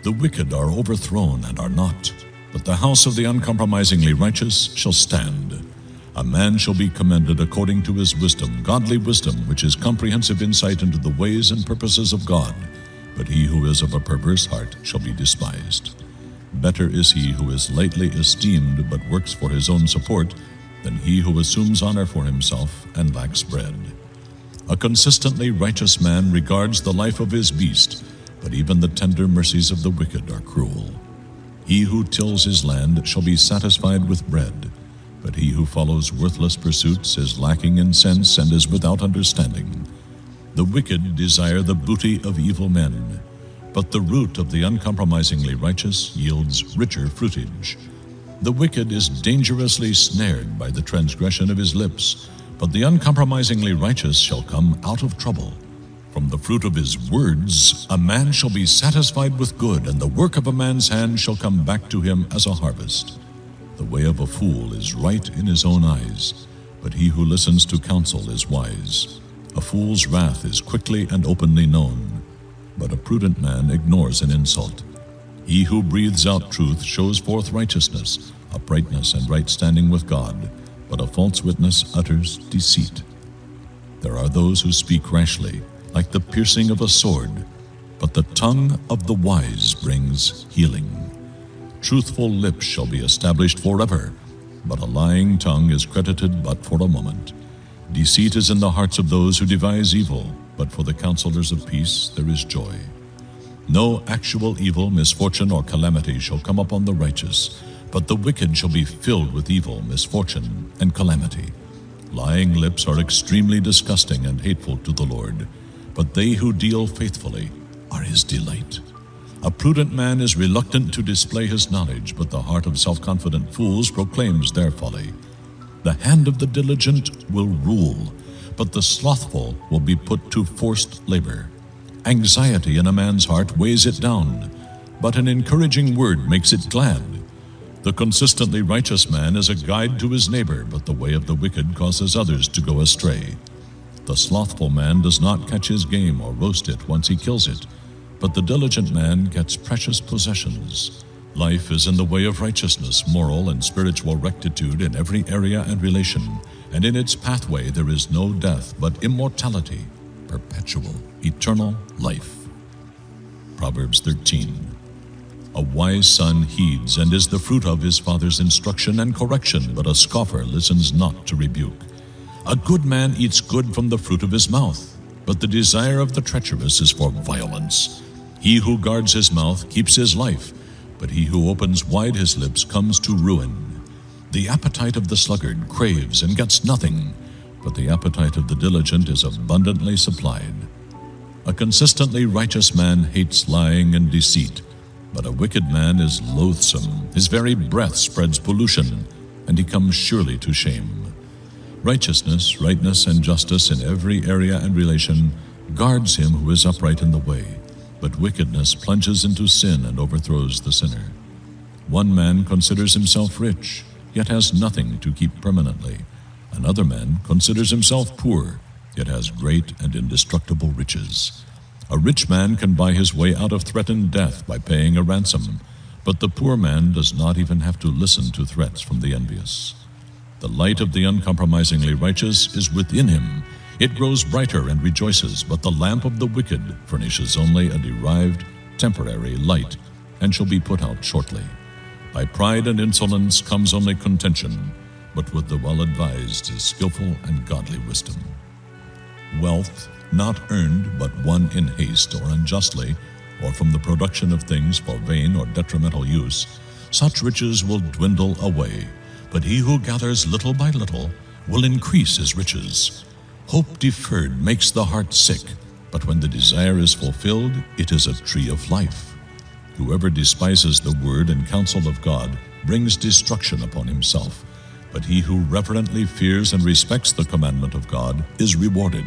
The wicked are overthrown and are not, but the house of the uncompromisingly righteous shall stand. A man shall be commended according to his wisdom, godly wisdom, which is comprehensive insight into the ways and purposes of God. But he who is of a perverse heart shall be despised. Better is he who is lightly esteemed but works for his own support than he who assumes honor for himself and lacks bread. A consistently righteous man regards the life of his beast, but even the tender mercies of the wicked are cruel. He who tills his land shall be satisfied with bread, but he who follows worthless pursuits is lacking in sense and is without understanding. The wicked desire the booty of evil men, but the root of the uncompromisingly righteous yields richer fruitage. The wicked is dangerously snared by the transgression of his lips, but the uncompromisingly righteous shall come out of trouble. From the fruit of his words a man shall be satisfied with good, and the work of a man's hand shall come back to him as a harvest. The way of a fool is right in his own eyes, but he who listens to counsel is wise. A fool's wrath is quickly and openly known, but a prudent man ignores an insult. He who breathes out truth shows forth righteousness, uprightness, and right standing with God, but a false witness utters deceit. There are those who speak rashly, like the piercing of a sword, but the tongue of the wise brings healing. Truthful lips shall be established forever, but a lying tongue is credited but for a moment. Deceit is in the hearts of those who devise evil, but for the counselors of peace there is joy. No actual evil, misfortune, or calamity shall come upon the righteous, but the wicked shall be filled with evil, misfortune, and calamity. Lying lips are extremely disgusting and hateful to the Lord, but they who deal faithfully are his delight. A prudent man is reluctant to display his knowledge, but the heart of self-confident fools proclaims their folly. The hand of the diligent will rule, but the slothful will be put to forced labor. Anxiety in a man's heart weighs it down, but an encouraging word makes it glad. The consistently righteous man is a guide to his neighbor, but the way of the wicked causes others to go astray. The slothful man does not catch his game or roast it once he kills it, but the diligent man gets precious possessions. Life is in the way of righteousness, moral and spiritual rectitude in every area and relation, and in its pathway there is no death, but immortality, perpetual, eternal life. Proverbs 13. A wise son heeds and is the fruit of his father's instruction and correction, but a scoffer listens not to rebuke. A good man eats good from the fruit of his mouth, but the desire of the treacherous is for violence. He who guards his mouth keeps his life, but he who opens wide his lips comes to ruin. The appetite of the sluggard craves and gets nothing, but the appetite of the diligent is abundantly supplied. A consistently righteous man hates lying and deceit, but a wicked man is loathsome. His very breath spreads pollution, and he comes surely to shame. Righteousness, rightness, and justice in every area and relation guards him who is upright in the way, but wickedness plunges into sin and overthrows the sinner. One man considers himself rich, yet has nothing to keep permanently. Another man considers himself poor, yet has great and indestructible riches. A rich man can buy his way out of threatened death by paying a ransom, but the poor man does not even have to listen to threats from the envious. The light of the uncompromisingly righteous is within him. It grows brighter and rejoices, but the lamp of the wicked furnishes only a derived, temporary light, and shall be put out shortly. By pride and insolence comes only contention, but with the well-advised is skillful and godly wisdom. Wealth, not earned but won in haste or unjustly, or from the production of things for vain or detrimental use, such riches will dwindle away. But he who gathers little by little will increase his riches. Hope deferred makes the heart sick, but when the desire is fulfilled, it is a tree of life. Whoever despises the word and counsel of God brings destruction upon himself, but he who reverently fears and respects the commandment of God is rewarded.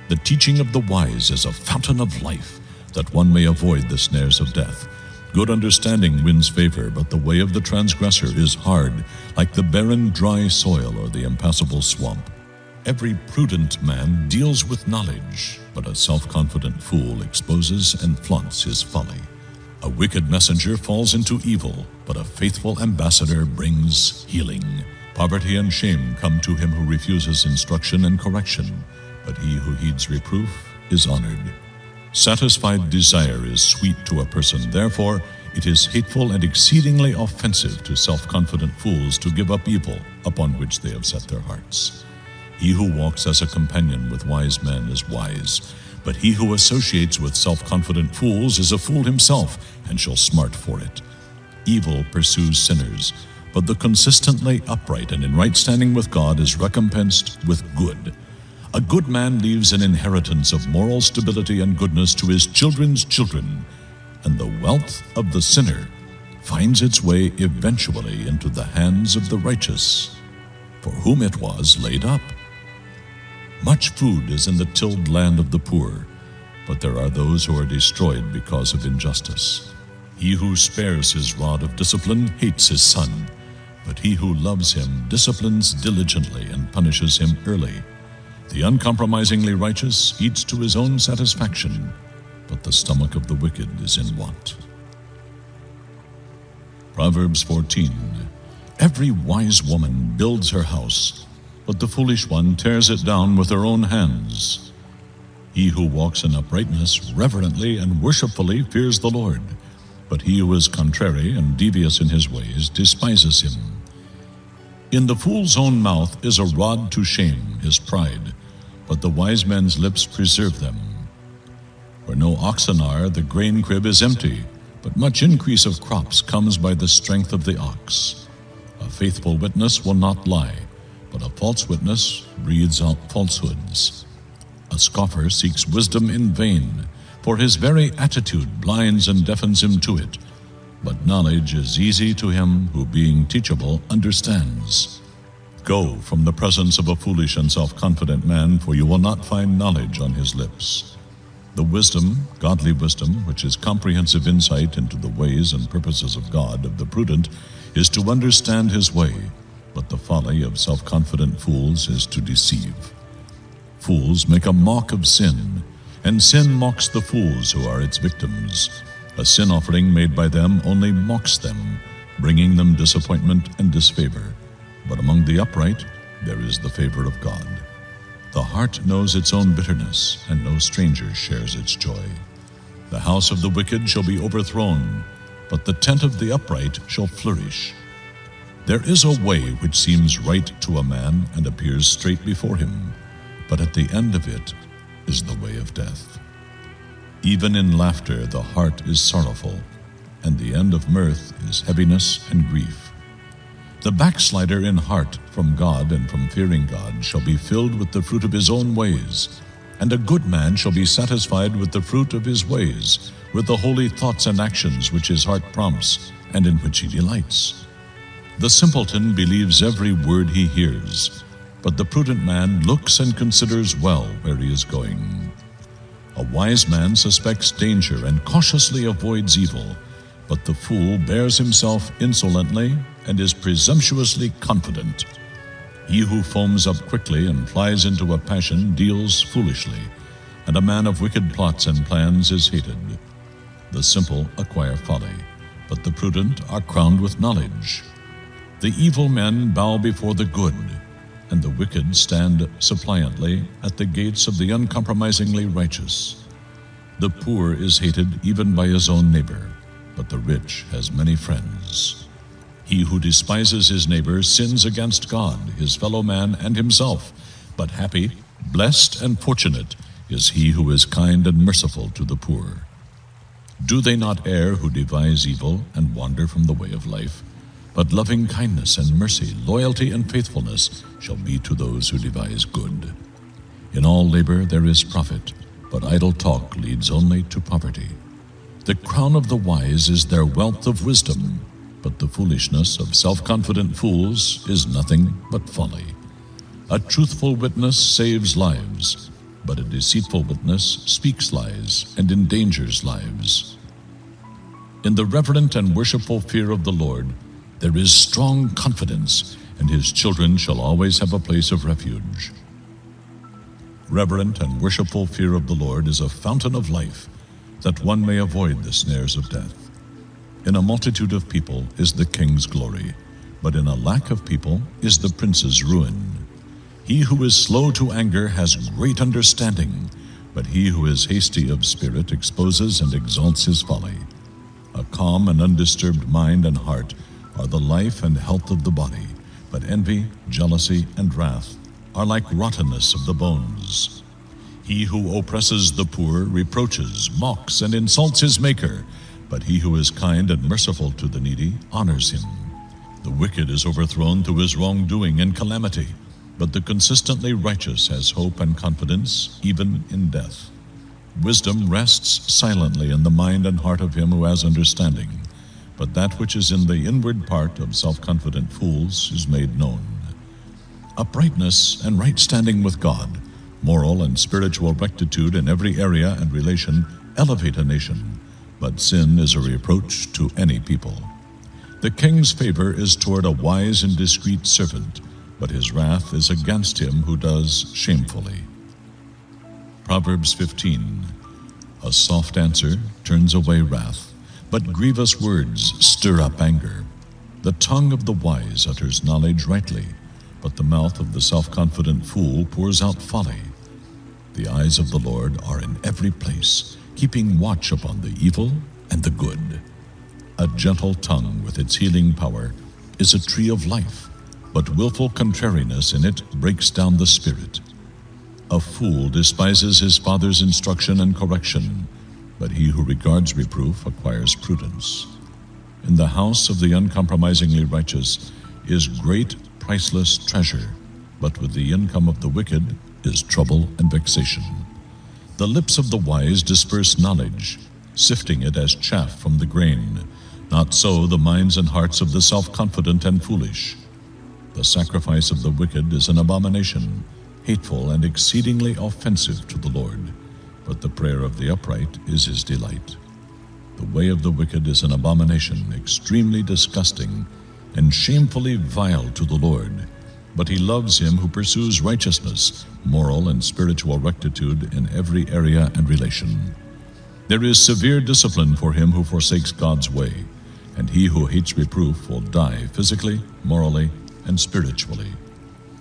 The teaching of the wise is a fountain of life, that one may avoid the snares of death. Good understanding wins favor, but the way of the transgressor is hard, like the barren, dry soil or the impassable swamp. Every prudent man deals with knowledge, but a self-confident fool exposes and flaunts his folly. A wicked messenger falls into evil, but a faithful ambassador brings healing. Poverty and shame come to him who refuses instruction and correction, but he who heeds reproof is honored. Satisfied desire is sweet to a person, therefore it is hateful and exceedingly offensive to self-confident fools to give up evil upon which they have set their hearts. He who walks as a companion with wise men is wise, but he who associates with self-confident fools is a fool himself and shall smart for it. Evil pursues sinners, but the consistently upright and in right standing with God is recompensed with good. A good man leaves an inheritance of moral stability and goodness to his children's children, and the wealth of the sinner finds its way eventually into the hands of the righteous, for whom it was laid up. Much food is in the tilled land of the poor, but there are those who are destroyed because of injustice. He who spares his rod of discipline hates his son, but he who loves him disciplines diligently and punishes him early. The uncompromisingly righteous eats to his own satisfaction, but the stomach of the wicked is in want. Proverbs 14. Every wise woman builds her house, but the foolish one tears it down with her own hands. He who walks in uprightness reverently and worshipfully fears the Lord, but he who is contrary and devious in his ways despises him. In the fool's own mouth is a rod to shame his pride, but the wise men's lips preserve them. Where no oxen are, the grain crib is empty, but much increase of crops comes by the strength of the ox. A faithful witness will not lie, but a false witness breathes out falsehoods. A scoffer seeks wisdom in vain, for his very attitude blinds and deafens him to it. But knowledge is easy to him who, being teachable, understands. Go from the presence of a foolish and self-confident man, for you will not find knowledge on his lips. The wisdom, godly wisdom, which is comprehensive insight into the ways and purposes of God, of the prudent, is to understand his way, but the folly of self-confident fools is to deceive. Fools make a mock of sin, and sin mocks the fools who are its victims. A sin offering made by them only mocks them, bringing them disappointment and disfavor. But among the upright there is the favor of God. The heart knows its own bitterness, and no stranger shares its joy. The house of the wicked shall be overthrown, but the tent of the upright shall flourish. There is a way which seems right to a man and appears straight before him, but at the end of it is the way of death. Even in laughter the heart is sorrowful, and the end of mirth is heaviness and grief. The backslider in heart from God and from fearing God shall be filled with the fruit of his own ways, and a good man shall be satisfied with the fruit of his ways, with the holy thoughts and actions which his heart prompts, and in which he delights. The simpleton believes every word he hears, but the prudent man looks and considers well where he is going. A wise man suspects danger and cautiously avoids evil, but the fool bears himself insolently and is presumptuously confident. He who foams up quickly and flies into a passion deals foolishly, and a man of wicked plots and plans is hated. The simple acquire folly, but the prudent are crowned with knowledge. The evil men bow before the good, and the wicked stand suppliantly at the gates of the uncompromisingly righteous. The poor is hated even by his own neighbor, but the rich has many friends. He who despises his neighbor sins against God, his fellow man, and himself. But happy, blessed, and fortunate is he who is kind and merciful to the poor. Do they not err who devise evil and wander from the way of life? But loving kindness and mercy, loyalty and faithfulness shall be to those who devise good. In all labor there is profit, but idle talk leads only to poverty. The crown of the wise is their wealth of wisdom, but the foolishness of self-confident fools is nothing but folly. A truthful witness saves lives, but a deceitful witness speaks lies and endangers lives. In the reverent and worshipful fear of the Lord, there is strong confidence, and his children shall always have a place of refuge. Reverent and worshipful fear of the Lord is a fountain of life, that one may avoid the snares of death. In a multitude of people is the king's glory, but in a lack of people is the prince's ruin. He who is slow to anger has great understanding, but he who is hasty of spirit exposes and exalts his folly. A calm and undisturbed mind and heart are the life and health of the body, but envy, jealousy, and wrath are like rottenness of the bones. He who oppresses the poor reproaches, mocks, and insults his Maker, but he who is kind and merciful to the needy honors him. The wicked is overthrown through his wrongdoing and calamity, but the consistently righteous has hope and confidence even in death. Wisdom rests silently in the mind and heart of him who has understanding, but that which is in the inward part of self-confident fools is made known. Uprightness and right standing with God, moral and spiritual rectitude in every area and relation elevate a nation, but sin is a reproach to any people. The king's favor is toward a wise and discreet servant, but his wrath is against him who does shamefully. Proverbs 15. A soft answer turns away wrath, but grievous words stir up anger. The tongue of the wise utters knowledge rightly, but the mouth of the self-confident fool pours out folly. The eyes of the Lord are in every place, keeping watch upon the evil and the good. A gentle tongue with its healing power is a tree of life, but willful contrariness in it breaks down the spirit. A fool despises his father's instruction and correction, but he who regards reproof acquires prudence. In the house of the uncompromisingly righteous is great priceless treasure, but with the income of the wicked is trouble and vexation. The lips of the wise disperse knowledge, sifting it as chaff from the grain. Not so the minds and hearts of the self-confident and foolish. The sacrifice of the wicked is an abomination, hateful and exceedingly offensive to the Lord, but the prayer of the upright is his delight. The way of the wicked is an abomination, extremely disgusting, and shamefully vile to the Lord, but he loves him who pursues righteousness, moral and spiritual rectitude in every area and relation. There is severe discipline for him who forsakes God's way, and he who hates reproof will die physically, morally, and spiritually.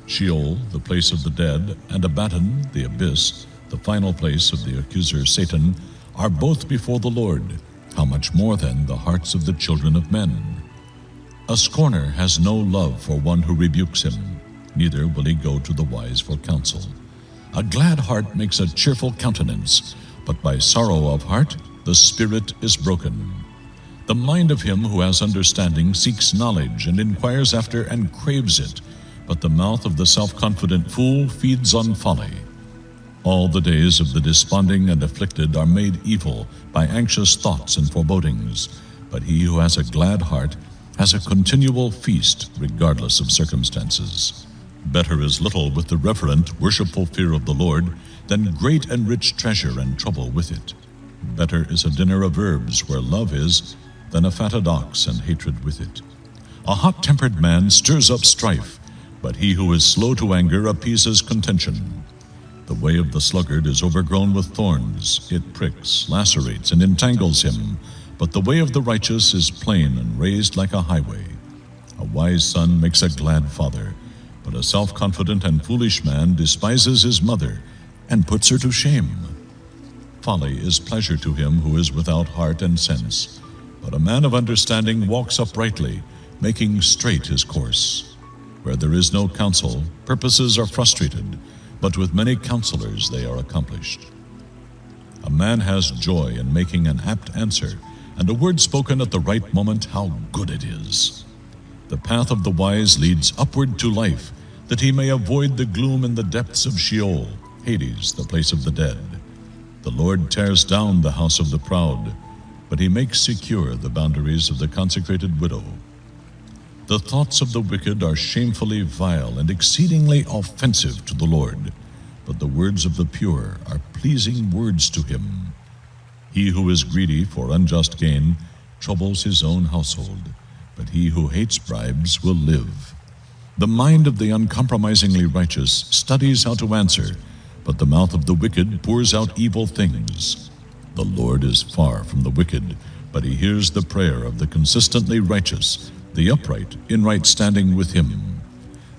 Sheol, the place of the dead, and Abaddon, the abyss, the final place of the accuser Satan, are both before the Lord. How much more then the hearts of the children of men? A scorner has no love for one who rebukes him, neither will he go to the wise for counsel. A glad heart makes a cheerful countenance, but by sorrow of heart the spirit is broken. The mind of him who has understanding seeks knowledge and inquires after and craves it, but the mouth of the self-confident fool feeds on folly. All the days of the desponding and afflicted are made evil by anxious thoughts and forebodings, but he who has a glad heart has a continual feast regardless of circumstances. Better is little with the reverent, worshipful fear of the Lord than great and rich treasure and trouble with it. Better is a dinner of herbs where love is than a fatted ox and hatred with it. A hot-tempered man stirs up strife, but he who is slow to anger appeases contention. The way of the sluggard is overgrown with thorns. It pricks, lacerates, and entangles him, but the way of the righteous is plain and raised like a highway. A wise son makes a glad father, but a self-confident and foolish man despises his mother and puts her to shame. Folly is pleasure to him who is without heart and sense, but a man of understanding walks uprightly, making straight his course. Where there is no counsel, purposes are frustrated, but with many counselors they are accomplished. A man has joy in making an apt answer, and a word spoken at the right moment, how good it is. The path of the wise leads upward to life, that he may avoid the gloom in the depths of Sheol, Hades, the place of the dead. The Lord tears down the house of the proud, but he makes secure the boundaries of the consecrated widow. The thoughts of the wicked are shamefully vile and exceedingly offensive to the Lord, but the words of the pure are pleasing words to him. He who is greedy for unjust gain troubles his own household, but he who hates bribes will live. The mind of the uncompromisingly righteous studies how to answer, but the mouth of the wicked pours out evil things. The Lord is far from the wicked, but he hears the prayer of the consistently righteous, the upright in right standing with him.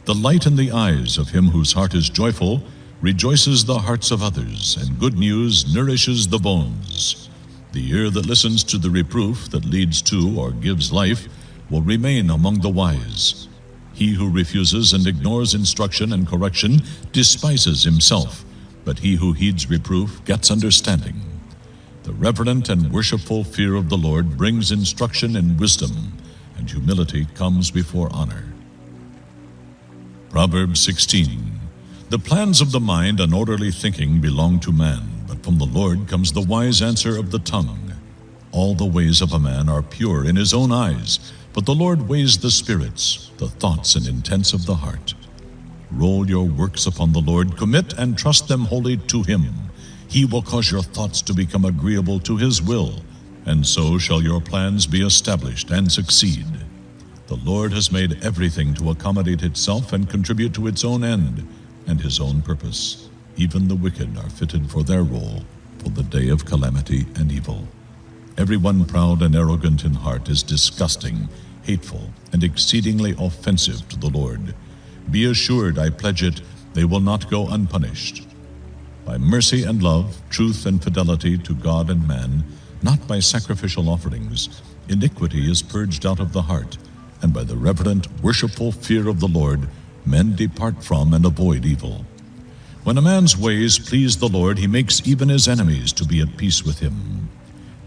The light in the eyes of him whose heart is joyful rejoices the hearts of others, and good news nourishes the bones. The ear that listens to the reproof that leads to or gives life will remain among the wise. He who refuses and ignores instruction and correction despises himself, but he who heeds reproof gets understanding. The reverent and worshipful fear of the Lord brings instruction and wisdom, and humility comes before honor. Proverbs 16. The plans of the mind and orderly thinking belong to man, but from the Lord comes the wise answer of the tongue. All the ways of a man are pure in his own eyes, but the Lord weighs the spirits, the thoughts and intents of the heart. Roll your works upon the Lord, commit and trust them wholly to him. He will cause your thoughts to become agreeable to his will, and so shall your plans be established and succeed. The Lord has made everything to accommodate itself and contribute to its own end and his own purpose. Even the wicked are fitted for their role, for the day of calamity and evil. Everyone proud and arrogant in heart is disgusting, hateful, and exceedingly offensive to the Lord. Be assured, I pledge it, they will not go unpunished. By mercy and love, truth and fidelity to God and man, not by sacrificial offerings, iniquity is purged out of the heart, and by the reverent, worshipful fear of the Lord, men depart from and avoid evil. When a man's ways please the Lord, he makes even his enemies to be at peace with him.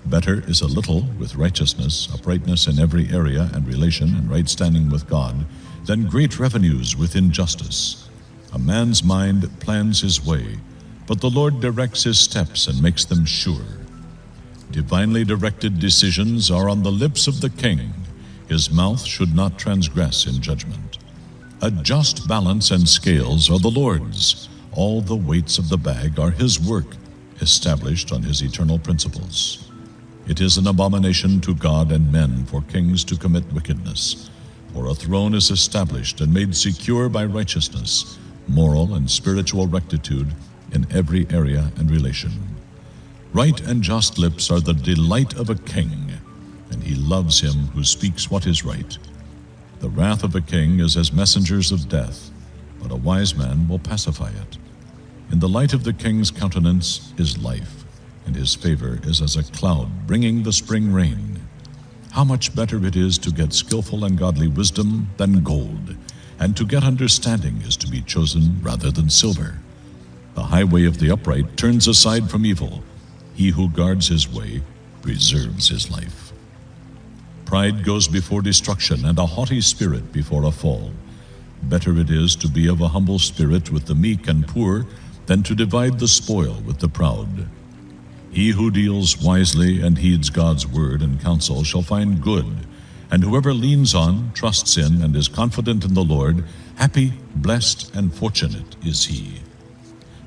Better is a little with righteousness, uprightness in every area and relation and right standing with God, than great revenues with injustice. A man's mind plans his way, but the Lord directs his steps and makes them sure. Divinely directed decisions are on the lips of the king. His mouth should not transgress in judgment. A just balance and scales are the Lord's. All the weights of the bag are his work, established on his eternal principles. It is an abomination to God and men for kings to commit wickedness, for a throne is established and made secure by righteousness, moral and spiritual rectitude in every area and relation. Right and just lips are the delight of a king, and he loves him who speaks what is right. The wrath of a king is as messengers of death, but a wise man will pacify it. In the light of the king's countenance is life, and his favor is as a cloud bringing the spring rain. How much better it is to get skillful and godly wisdom than gold, and to get understanding is to be chosen rather than silver. The highway of the upright turns aside from evil. He who guards his way preserves his life. Pride goes before destruction, and a haughty spirit before a fall. Better it is to be of a humble spirit with the meek and poor than to divide the spoil with the proud. He who deals wisely and heeds God's word and counsel shall find good, and whoever leans on, trusts in, and is confident in the Lord, happy, blessed, and fortunate is he.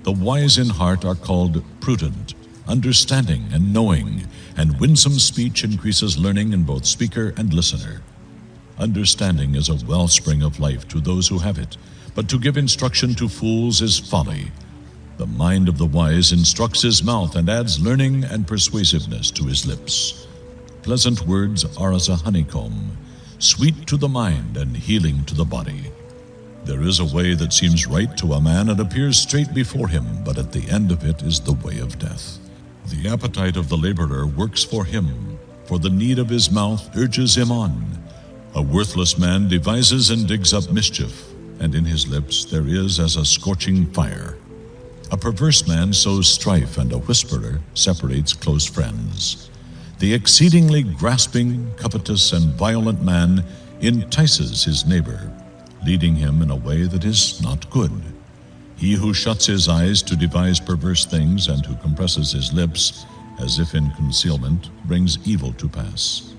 The wise in heart are called prudent, understanding and knowing, and winsome speech increases learning in both speaker and listener. Understanding is a wellspring of life to those who have it, but to give instruction to fools is folly. The mind of the wise instructs his mouth and adds learning and persuasiveness to his lips. Pleasant words are as a honeycomb, sweet to the mind and healing to the body. There is a way that seems right to a man and appears straight before him, but at the end of it is the way of death. The appetite of the laborer works for him, for the need of his mouth urges him on. A worthless man devises and digs up mischief, and in his lips there is as a scorching fire. A perverse man sows strife, and a whisperer separates close friends. The exceedingly grasping, covetous, and violent man entices his neighbor, leading him in a way that is not good. He who shuts his eyes to devise perverse things and who compresses his lips, as if in concealment, brings evil to pass.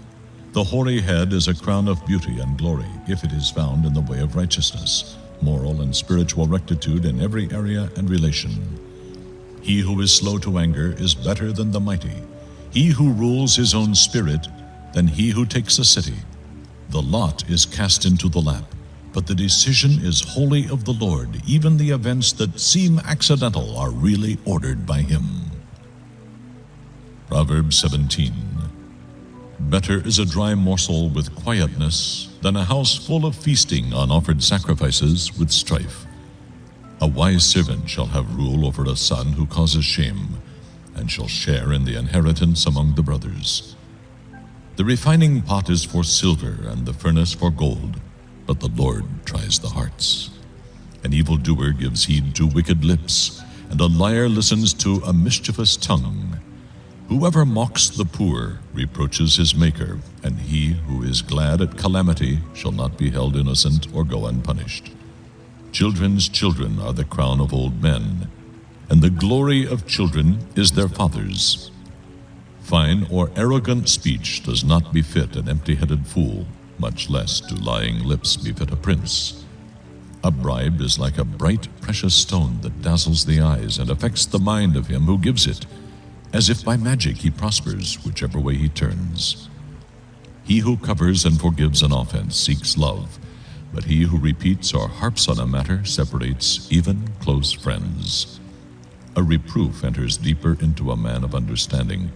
The hoary head is a crown of beauty and glory, if it is found in the way of righteousness, moral and spiritual rectitude in every area and relation. He who is slow to anger is better than the mighty. He who rules his own spirit than he who takes a city. The lot is cast into the lap, but the decision is wholly of the Lord. Even the events that seem accidental are really ordered by Him. Proverbs 17. Better is a dry morsel with quietness than a house full of feasting on offered sacrifices with strife. A wise servant shall have rule over a son who causes shame, and shall share in the inheritance among the brothers. The refining pot is for silver, and the furnace for gold, but the Lord tries the hearts. An evildoer gives heed to wicked lips, and a liar listens to a mischievous tongue. Whoever mocks the poor reproaches his Maker, and he who is glad at calamity shall not be held innocent or go unpunished. Children's children are the crown of old men, and the glory of children is their fathers. Fine or arrogant speech does not befit an empty-headed fool, much less do lying lips befit a prince. A bribe is like a bright, precious stone that dazzles the eyes and affects the mind of him who gives it. As if by magic he prospers whichever way he turns. He who covers and forgives an offense seeks love, but he who repeats or harps on a matter separates even close friends. A reproof enters deeper into a man of understanding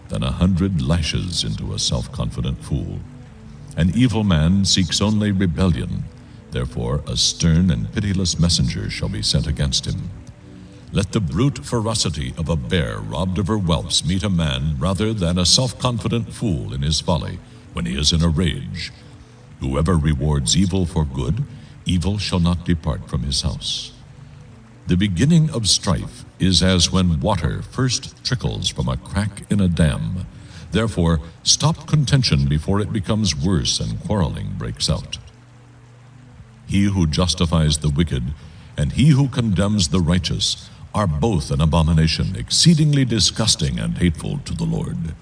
than 100 lashes into a self-confident fool. An evil man seeks only rebellion, therefore a stern and pitiless messenger shall be sent against him. Let the brute ferocity of a bear robbed of her whelps meet a man rather than a self-confident fool in his folly when he is in a rage. Whoever rewards evil for good, evil shall not depart from his house. The beginning of strife is as when water first trickles from a crack in a dam. Therefore, stop contention before it becomes worse and quarreling breaks out. He who justifies the wicked and he who condemns the righteous are both an abomination, exceedingly disgusting and hateful to the Lord.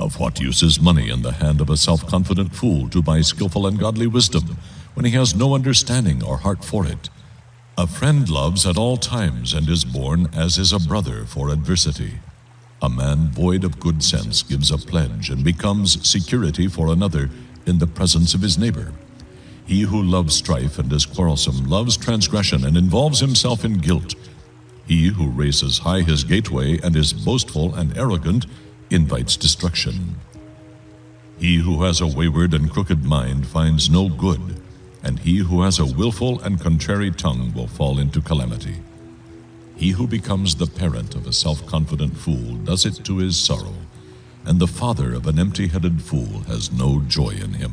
Of what use is money in the hand of a self-confident fool to buy skillful and godly wisdom, when he has no understanding or heart for it? A friend loves at all times and is born as is a brother for adversity. A man void of good sense gives a pledge and becomes security for another in the presence of his neighbor. He who loves strife and is quarrelsome loves transgression and involves himself in guilt. He who raises high his gateway and is boastful and arrogant invites destruction. He who has a wayward and crooked mind finds no good, and he who has a willful and contrary tongue will fall into calamity. He who becomes the parent of a self-confident fool does it to his sorrow, and the father of an empty-headed fool has no joy in him.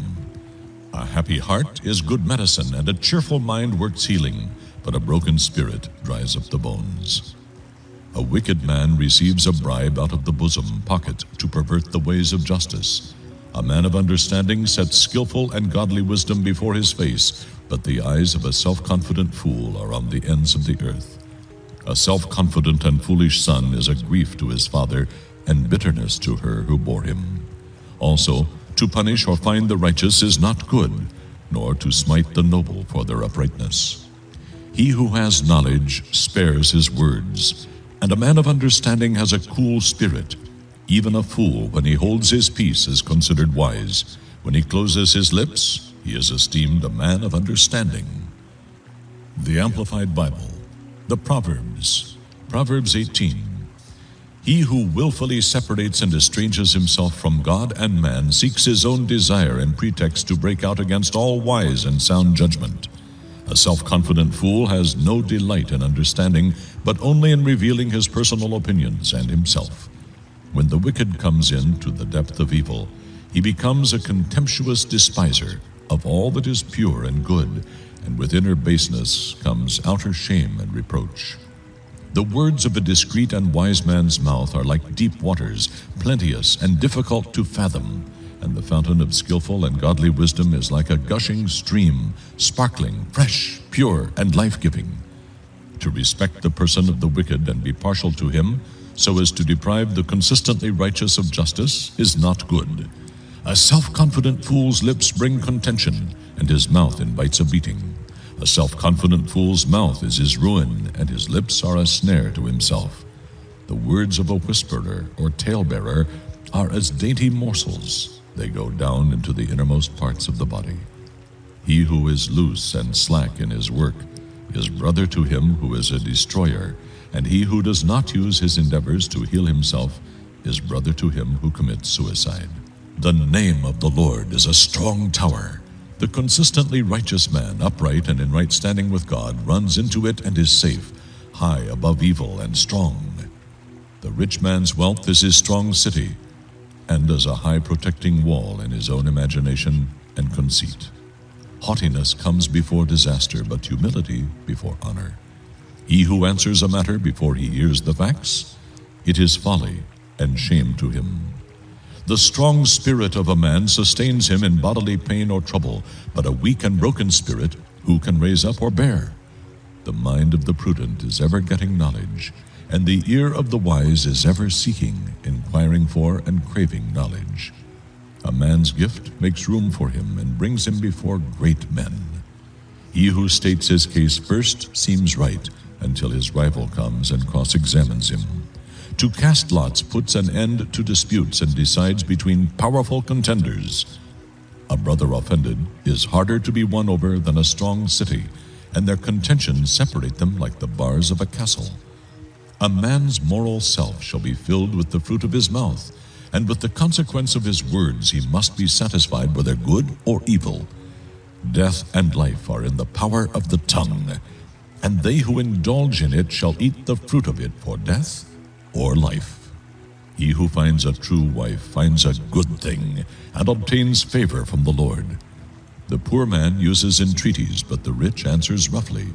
A happy heart is good medicine, and a cheerful mind works healing, but a broken spirit dries up the bones. A wicked man receives a bribe out of the bosom pocket to pervert the ways of justice. A man of understanding sets skillful and godly wisdom before his face, but the eyes of a self-confident fool are on the ends of the earth. A self-confident and foolish son is a grief to his father, and bitterness to her who bore him. Also, to punish or fine the righteous is not good, nor to smite the noble for their uprightness. He who has knowledge spares his words, and a man of understanding has a cool spirit. Even a fool, when he holds his peace, is considered wise. When he closes his lips, he is esteemed a man of understanding. The Amplified Bible. The Proverbs. Proverbs 18. He who willfully separates and estranges himself from God and man seeks his own desire and pretext to break out against all wise and sound judgment. A self-confident fool has no delight in understanding, but only in revealing his personal opinions and himself. When the wicked comes in to the depth of evil, he becomes a contemptuous despiser of all that is pure and good, and with inner baseness comes outer shame and reproach. The words of a discreet and wise man's mouth are like deep waters, plenteous and difficult to fathom, and the fountain of skillful and godly wisdom is like a gushing stream, sparkling, fresh, pure, and life-giving. To respect the person of the wicked and be partial to him, so as to deprive the consistently righteous of justice, is not good. A self-confident fool's lips bring contention, and his mouth invites a beating. A self-confident fool's mouth is his ruin, and his lips are a snare to himself. The words of a whisperer or talebearer are as dainty morsels. They go down into the innermost parts of the body. He who is loose and slack in his work is brother to him who is a destroyer, and he who does not use his endeavors to heal himself is brother to him who commits suicide. The name of the Lord is a strong tower. The consistently righteous man, upright and in right standing with God, runs into it and is safe, high above evil and strong. The rich man's wealth is his strong city, and as a high protecting wall in his own imagination and conceit. Haughtiness comes before disaster, but humility before honor. He who answers a matter before he hears the facts, it is folly and shame to him. The strong spirit of a man sustains him in bodily pain or trouble, but a weak and broken spirit who can raise up or bear? The mind of the prudent is ever getting knowledge, and the ear of the wise is ever seeking, inquiring for, and craving knowledge. A man's gift makes room for him and brings him before great men. He who states his case first seems right until his rival comes and cross-examines him. To cast lots puts an end to disputes and decides between powerful contenders. A brother offended is harder to be won over than a strong city, and their contentions separate them like the bars of a castle. A man's moral self shall be filled with the fruit of his mouth, and with the consequence of his words he must be satisfied whether good or evil. Death and life are in the power of the tongue, and they who indulge in it shall eat the fruit of it for death or life. He who finds a true wife finds a good thing and obtains favor from the Lord. The poor man uses entreaties, but the rich answers roughly.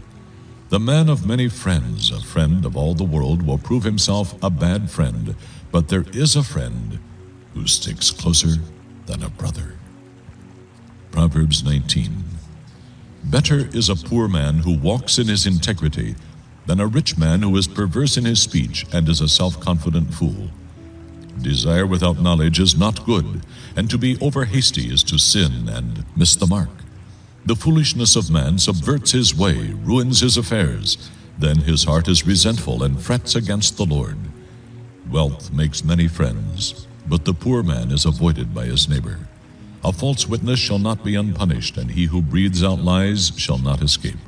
The man of many friends, a friend of all the world, will prove himself a bad friend, but there is a friend who sticks closer than a brother. Proverbs 19. Better is a poor man who walks in his integrity than a rich man who is perverse in his speech and is a self-confident fool. Desire without knowledge is not good, and to be over-hasty is to sin and miss the mark. The foolishness of man subverts his way, ruins his affairs. Then his heart is resentful and frets against the Lord. Wealth makes many friends, but the poor man is avoided by his neighbor. A false witness shall not be unpunished, and he who breathes out lies shall not escape.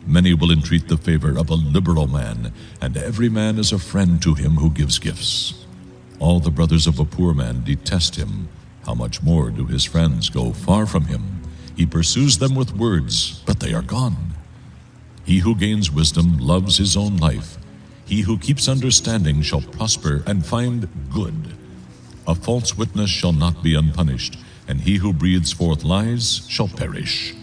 Many will entreat the favor of a liberal man, and every man is a friend to him who gives gifts. All the brothers of a poor man detest him. How much more do his friends go far from him? He pursues them with words, but they are gone. He who gains wisdom loves his own life. He who keeps understanding shall prosper and find good. A false witness shall not be unpunished, and he who breathes forth lies shall perish.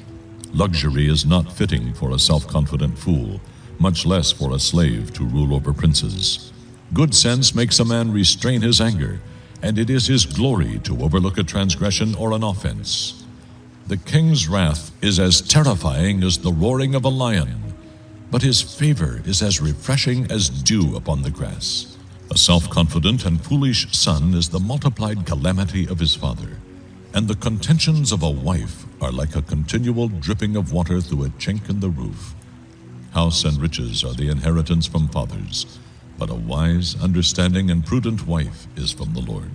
Luxury is not fitting for a self-confident fool, much less for a slave to rule over princes. Good sense makes a man restrain his anger, and it is his glory to overlook a transgression or an offense. The king's wrath is as terrifying as the roaring of a lion, but his favor is as refreshing as dew upon the grass. A self-confident and foolish son is the multiplied calamity of his father, and the contentions of a wife are like a continual dripping of water through a chink in the roof. House and riches are the inheritance from fathers, but a wise, understanding, and prudent wife is from the Lord.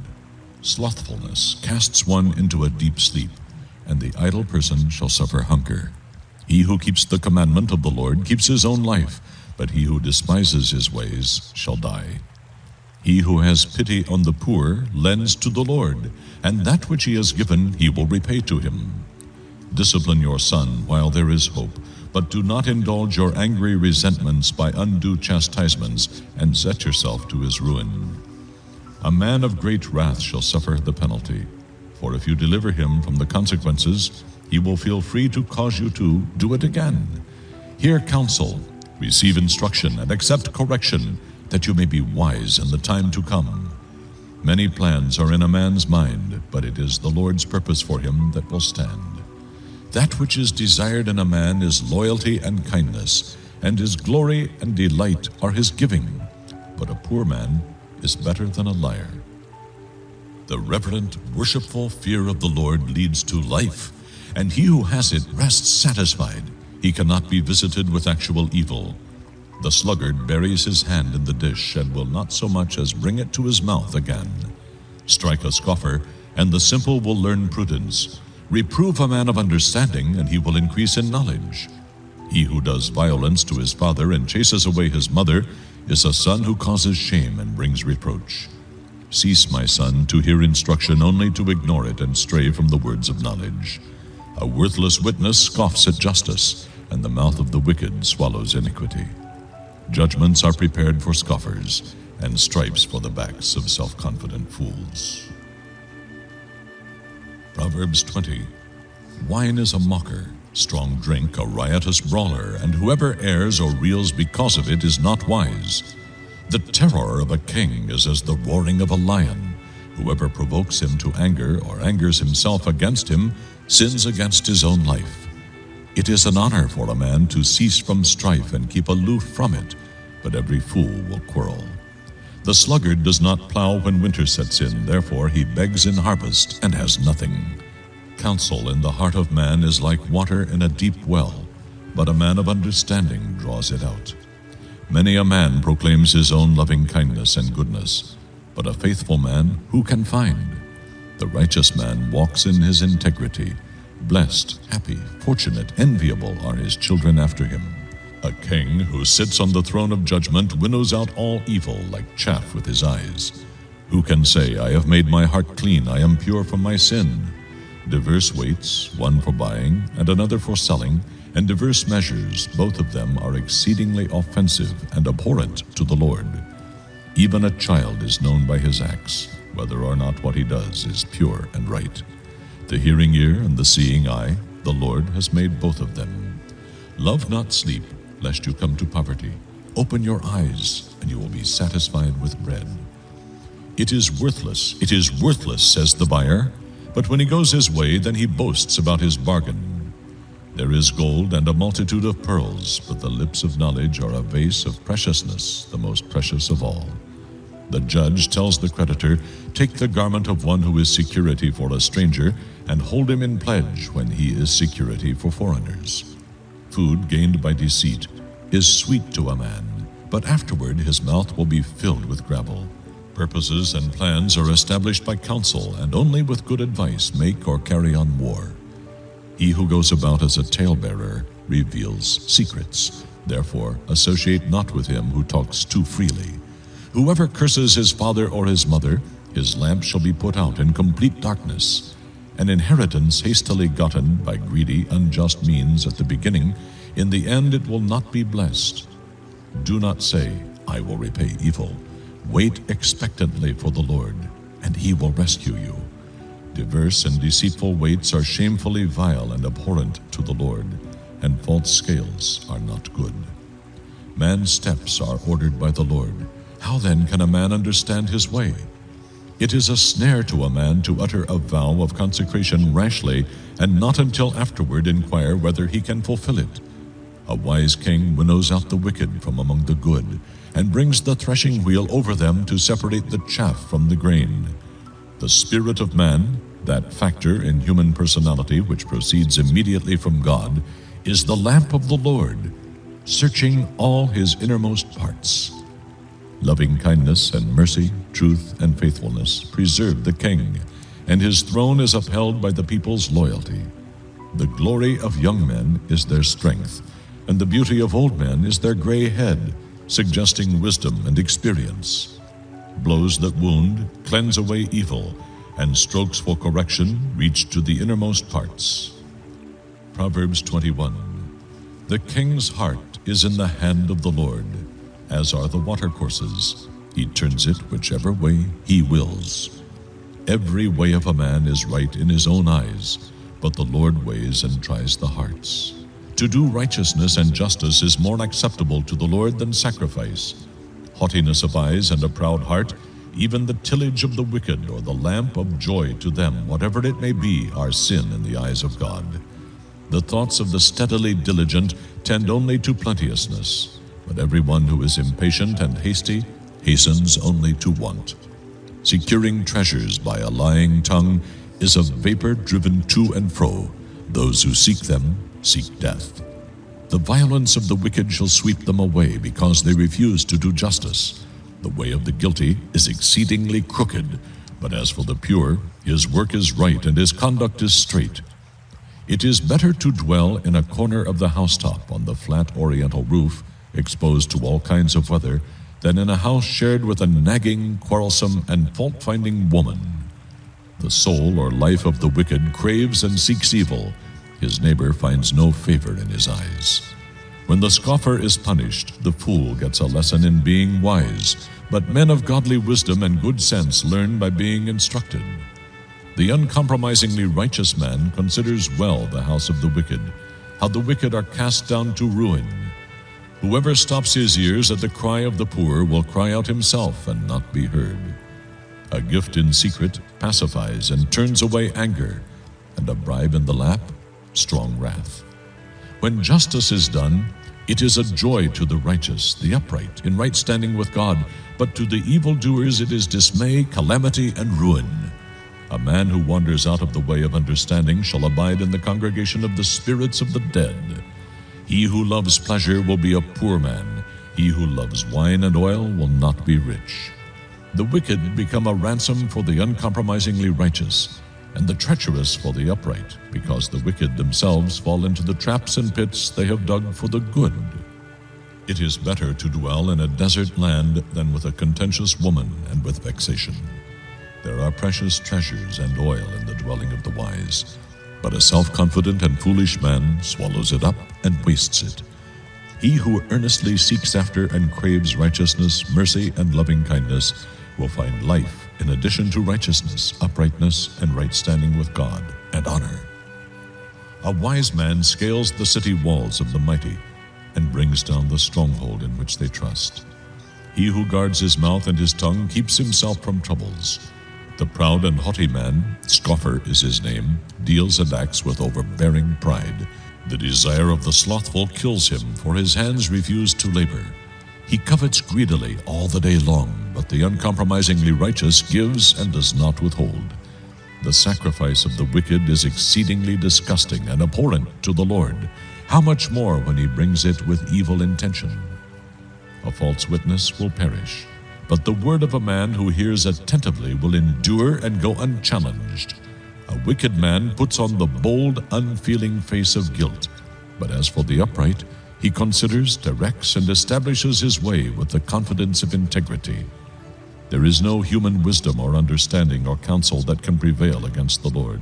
Slothfulness casts one into a deep sleep, and the idle person shall suffer hunger. He who keeps the commandment of the Lord keeps his own life, but he who despises his ways shall die. He who has pity on the poor lends to the Lord, and that which he has given he will repay to him. Discipline your son while there is hope, but do not indulge your angry resentments by undue chastisements, and set yourself to his ruin. A man of great wrath shall suffer the penalty, for if you deliver him from the consequences, he will feel free to cause you to do it again. Hear counsel, receive instruction, and accept correction, that you may be wise in the time to come. Many plans are in a man's mind, but it is the Lord's purpose for him that will stand. That which is desired in a man is loyalty and kindness, and his glory and delight are his giving. But a poor man is better than a liar. The reverent, worshipful fear of the Lord leads to life, and he who has it rests satisfied. He cannot be visited with actual evil. The sluggard buries his hand in the dish and will not so much as bring it to his mouth again. Strike a scoffer, and the simple will learn prudence. Reprove a man of understanding, and he will increase in knowledge. He who does violence to his father and chases away his mother is a son who causes shame and brings reproach. Cease, my son, to hear instruction, only to ignore it and stray from the words of knowledge. A worthless witness scoffs at justice, and the mouth of the wicked swallows iniquity. Judgments are prepared for scoffers, and stripes for the backs of self-confident fools. Proverbs 20. Wine is a mocker, strong drink a riotous brawler, and whoever errs or reels because of it is not wise. The terror of a king is as the roaring of a lion. Whoever provokes him to anger or angers himself against him sins against his own life. It is an honor for a man to cease from strife and keep aloof from it, but every fool will quarrel. The sluggard does not plow when winter sets in, therefore he begs in harvest and has nothing. Counsel in the heart of man is like water in a deep well, but a man of understanding draws it out. Many a man proclaims his own loving kindness and goodness, but a faithful man who can find? The righteous man walks in his integrity. Blessed, happy, fortunate, enviable are his children after him. A king who sits on the throne of judgment winnows out all evil like chaff with his eyes. Who can say, I have made my heart clean, I am pure from my sin? Diverse weights, one for buying and another for selling, and diverse measures, both of them are exceedingly offensive and abhorrent to the Lord. Even a child is known by his acts, whether or not what he does is pure and right. The hearing ear and the seeing eye, the Lord has made both of them. Love not sleep, lest you come to poverty. Open your eyes, and you will be satisfied with bread. It is worthless, says the buyer, but when he goes his way, then he boasts about his bargain. There is gold and a multitude of pearls, but the lips of knowledge are a vase of preciousness, the most precious of all. The judge tells the creditor, take the garment of one who is security for a stranger, and hold him in pledge when he is security for foreigners. Food gained by deceit is sweet to a man, but afterward his mouth will be filled with gravel. Purposes and plans are established by counsel, and only with good advice make or carry on war. He who goes about as a talebearer reveals secrets. Therefore, associate not with him who talks too freely. Whoever curses his father or his mother, his lamp shall be put out in complete darkness. An inheritance hastily gotten by greedy, unjust means at the beginning, in the end it will not be blessed. Do not say, I will repay evil. Wait expectantly for the Lord, and he will rescue you. Diverse and deceitful weights are shamefully vile and abhorrent to the Lord, and false scales are not good. Man's steps are ordered by the Lord. How then can a man understand his way? It is a snare to a man to utter a vow of consecration rashly, and not until afterward inquire whether he can fulfill it. A wise king winnows out the wicked from among the good, and brings the threshing wheel over them to separate the chaff from the grain. The spirit of man, that factor in human personality which proceeds immediately from God, is the lamp of the Lord, searching all his innermost parts. Loving kindness and mercy, truth and faithfulness preserve the king, and his throne is upheld by the people's loyalty. The glory of young men is their strength, and the beauty of old men is their gray head, suggesting wisdom and experience. Blows that wound cleanse away evil, and strokes for correction reach to the innermost parts. Proverbs 21. The king's heart is in the hand of the Lord, as are the watercourses. He turns it whichever way he wills. Every way of a man is right in his own eyes, but the Lord weighs and tries the hearts. To do righteousness and justice is more acceptable to the Lord than sacrifice. Haughtiness of eyes and a proud heart, even the tillage of the wicked or the lamp of joy to them, whatever it may be, are sin in the eyes of God. The thoughts of the steadily diligent tend only to plenteousness, but everyone who is impatient and hasty hastens only to want. Securing treasures by a lying tongue is a vapor driven to and fro. Those who seek them seek death. The violence of the wicked shall sweep them away because they refuse to do justice. The way of the guilty is exceedingly crooked, but as for the pure, his work is right and his conduct is straight. It is better to dwell in a corner of the housetop on the flat oriental roof, exposed to all kinds of weather, than in a house shared with a nagging, quarrelsome, and fault-finding woman. The soul or life of the wicked craves and seeks evil. His neighbor finds no favor in his eyes. When the scoffer is punished, the fool gets a lesson in being wise, but men of godly wisdom and good sense learn by being instructed. The uncompromisingly righteous man considers well the house of the wicked, how the wicked are cast down to ruin. Whoever stops his ears at the cry of the poor will cry out himself and not be heard. A gift in secret pacifies and turns away anger, and a bribe in the lap, strong wrath. When justice is done, it is a joy to the righteous, the upright, in right standing with God, but to the evildoers it is dismay, calamity, and ruin. A man who wanders out of the way of understanding shall abide in the congregation of the spirits of the dead. He who loves pleasure will be a poor man. He who loves wine and oil will not be rich. The wicked become a ransom for the uncompromisingly righteous, and the treacherous for the upright, because the wicked themselves fall into the traps and pits they have dug for the good. It is better to dwell in a desert land than with a contentious woman and with vexation. There are precious treasures and oil in the dwelling of the wise, but a self-confident and foolish man swallows it up and wastes it. He who earnestly seeks after and craves righteousness, mercy, and loving kindness will find life in addition to righteousness, uprightness, and right standing with God, and honor. A wise man scales the city walls of the mighty and brings down the stronghold in which they trust. He who guards his mouth and his tongue keeps himself from troubles. The proud and haughty man, scoffer is his name, deals and acts with overbearing pride. The desire of the slothful kills him, for his hands refuse to labor. He covets greedily all the day long, but the uncompromisingly righteous gives and does not withhold. The sacrifice of the wicked is exceedingly disgusting and abhorrent to the Lord. How much more when he brings it with evil intention? A false witness will perish, but the word of a man who hears attentively will endure and go unchallenged. A wicked man puts on the bold, unfeeling face of guilt, but as for the upright, he considers, directs, and establishes his way with the confidence of integrity. There is no human wisdom or understanding or counsel that can prevail against the Lord.